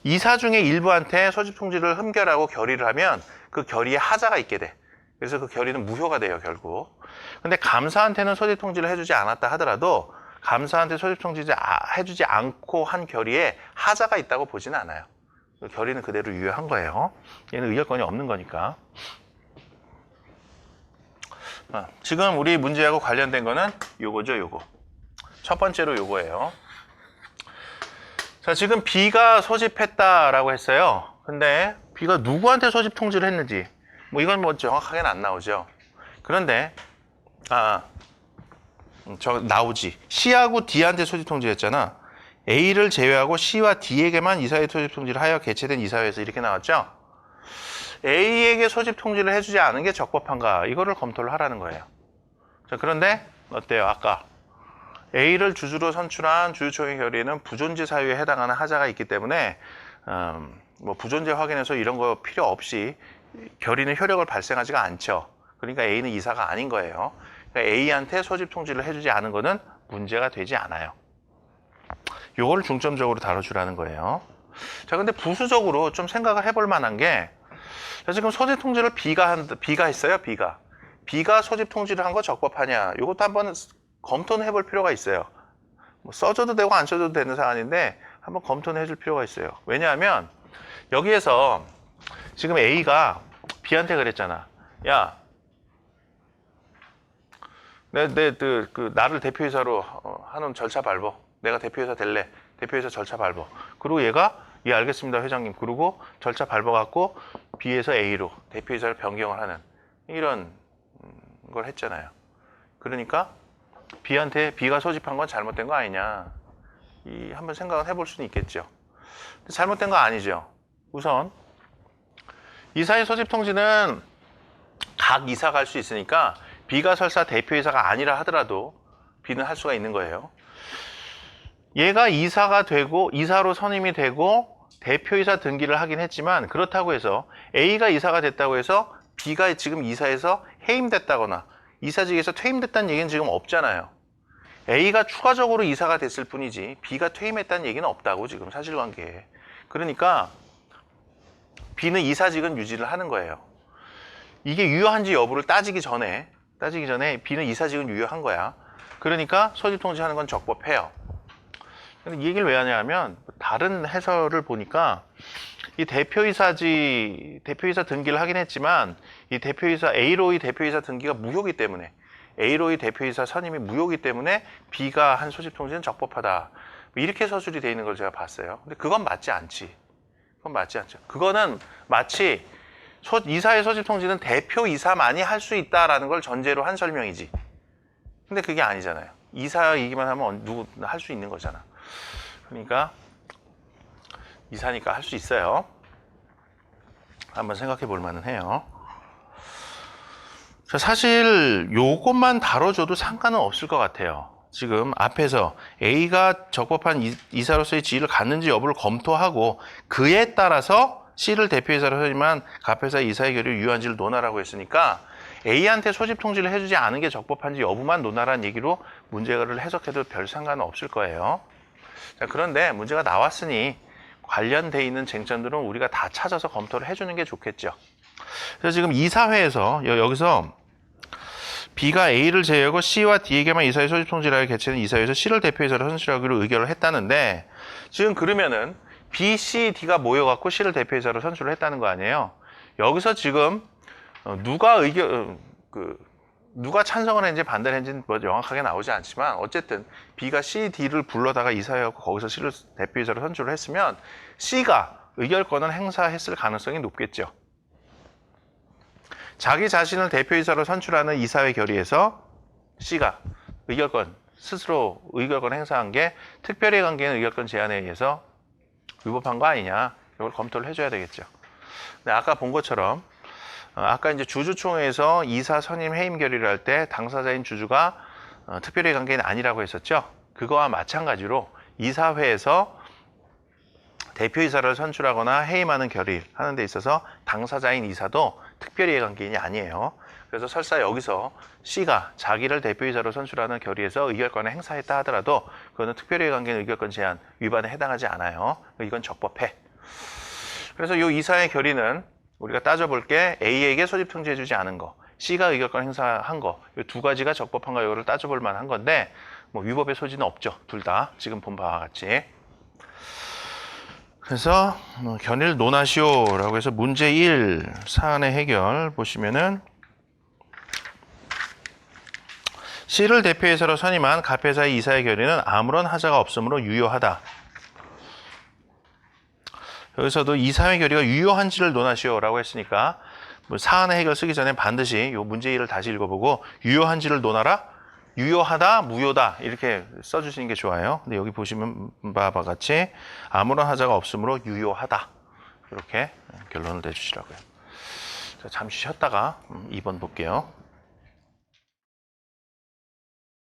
이사 중에 일부한테 소집 통지를 흠결하고 결의를 하면 그 결의에 하자가 있게 돼. 그래서 그 결의는 무효가 돼요, 결국. 근데 감사한테는 소집 통지를 해주지 않았다 하더라도 감사한테 소집 통지를 해주지 않고 한 결의에 하자가 있다고 보지는 않아요. 그 결의는 그대로 유효한 거예요. 얘는 의결권이 없는 거니까. 지금 우리 문제하고 관련된 거는 요거죠, 요거. 첫 번째로 요거예요. 자, 지금 B가 소집했다라고 했어요. 근데 B가 누구한테 소집 통지를 했는지 뭐 이건 뭐 정확하게는 안 나오죠. 그런데 나오지. C하고 D한테 소집 통지했잖아. A를 제외하고 C와 D에게만 이사회 소집 통지를 하여 개최된 이사회에서 이렇게 나왔죠. A에게 소집 통지를 해주지 않은 게 적법한가? 이거를 검토를 하라는 거예요. 자, 그런데 어때요? 아까 A를 주주로 선출한 주주총회 결의에는 부존재 사유에 해당하는 하자가 있기 때문에 뭐 부존재 확인해서 이런 거 필요 없이 결의는 효력을 발생하지가 않죠. 그러니까 A는 이사가 아닌 거예요. 그러니까 A한테 소집 통지를 해주지 않은 거는 문제가 되지 않아요. 요거를 중점적으로 다뤄주라는 거예요. 자, 근데 부수적으로 좀 생각을 해볼 만한 게 지금 소집 통지를 B가 했어요. B가 소집 통지를 한 거 적법하냐? 이것도 한번 검토는 해볼 필요가 있어요. 뭐 써줘도 되고 안 써줘도 되는 사안인데 한번 검토는 해줄 필요가 있어요. 왜냐하면 여기에서 지금 A가 B한테 그랬잖아. 야, 나를 대표이사로 하는 절차 밟어. 내가 대표이사 될래. 대표이사 절차 밟어. 그리고 얘가 예, 알겠습니다, 회장님. 그리고 절차 밟아갖고 B에서 A로 대표이사를 변경을 하는 이런 걸 했잖아요. 그러니까 B가 소집한 건 잘못된 거 아니냐. 한번 생각은 해볼 수는 있겠죠. 잘못된 거 아니죠. 우선 이사의 소집 통지는 각 이사가 할 수 있으니까 B가 설사 대표이사가 아니라 하더라도 B는 할 수가 있는 거예요. 얘가 이사가 되고 이사로 선임이 되고 대표이사 등기를 하긴 했지만 그렇다고 해서 A가 이사가 됐다고 해서 B가 지금 이사에서 해임됐다거나 이사직에서 퇴임됐다는 얘기는 지금 없잖아요. A가 추가적으로 이사가 됐을 뿐이지 B가 퇴임했다는 얘기는 없다고 지금 사실관계에. 그러니까 B는 이사직은 유지를 하는 거예요. 이게 유효한지 여부를 따지기 전에 B는 이사직은 유효한 거야. 그러니까 소집 통지하는 건 적법해요. 근데 이 얘기를 왜 하냐면 다른 해설을 보니까 이 대표이사 등기를 하긴 했지만 이 대표이사 A로의 대표이사 등기가 무효이기 때문에 A로의 대표이사 선임이 무효이기 때문에 B가 한 소집 통지는 적법하다. 이렇게 서술이 돼 있는 걸 제가 봤어요. 근데 그건 맞지 않지. 그건 맞지 않죠. 그거는 마치 이사의 소집 통지는 대표이사만이 할 수 있다라는 걸 전제로 한 설명이지. 근데 그게 아니잖아요. 이사이기만 하면 누구나 할 수 있는 거잖아. 그러니까 이사니까 할 수 있어요. 한번 생각해 볼 만은 해요. 사실 요것만 다뤄줘도 상관은 없을 것 같아요. 지금 앞에서 A가 적법한 이사로서의 지위를 갖는지 여부를 검토하고 그에 따라서 C를 대표이사로 하지만 갑회사 이사의 결의 유효한지를 논하라고 했으니까 A한테 소집 통지를 해주지 않은 게 적법한지 여부만 논하라는 얘기로 문제를 해석해도 별 상관은 없을 거예요. 자, 그런데 문제가 나왔으니 관련돼 있는 쟁점들은 우리가 다 찾아서 검토를 해주는 게 좋겠죠. 그래서 지금 이사회에서 여기서 B가 A를 제외하고 C와 D에게만 이사회 소집 통지를 하여 개최는 이사회에서 C를 대표이사로 선출하기로 의결을 했다는데 지금 그러면은 B, C, D가 모여갖고 C를 대표이사로 선출을 했다는 거 아니에요. 여기서 지금 누가 찬성을 했는지 반대를 했는지는 뭐 명확하게 나오지 않지만 어쨌든 B가 C, D를 불러다가 이사회하고 거기서 C를 대표이사로 선출을 했으면 C가 의결권을 행사했을 가능성이 높겠죠. 자기 자신을 대표이사로 선출하는 이사회 결의에서 C가 스스로 의결권 행사한 게 특별히 관계인 의결권 제한에 의해서 위법한 거 아니냐, 이걸 검토를 해줘야 되겠죠. 근데 아까 본 것처럼 아까 이제 주주총회에서 이사 선임 해임 결의를 할 때 당사자인 주주가 특별히 관계인 아니라고 했었죠. 그거와 마찬가지로 이사회에서 대표이사를 선출하거나 해임하는 결의를 하는 데 있어서 당사자인 이사도 특별히 관계인이 아니에요. 그래서 설사 여기서 C가 자기를 대표이사로 선출하는 결의에서 의결권을 행사했다 하더라도 그거는 특별히 관계인 의결권 제한 위반에 해당하지 않아요. 이건 적법해. 그래서 이 이사의 결의는 우리가 따져볼 게 A에게 소집 통지해주지 않은 거, C가 의결권 행사한 거, 이 두 가지가 적법한가 이거를 따져볼 만한 건데 뭐 위법의 소지는 없죠. 둘 다 지금 본 바와 같이. 그래서 견해를 논하시오라고 해서 문제 1 사안의 해결 보시면은 C를 대표이사로 선임한 갑회사의 이사의 결의는 아무런 하자가 없으므로 유효하다. 여기서도 이사회 결의가 유효한지를 논하시오라고 했으니까 뭐 사안의 해결 쓰기 전에 반드시 이 문제 1을 다시 읽어보고 유효한지를 논하라, 유효하다, 무효다 이렇게 써주시는 게 좋아요. 근데 여기 보시면 바와 같이 아무런 하자가 없으므로 유효하다 이렇게 결론을 내주시라고요. 자, 잠시 쉬었다가 2번 볼게요.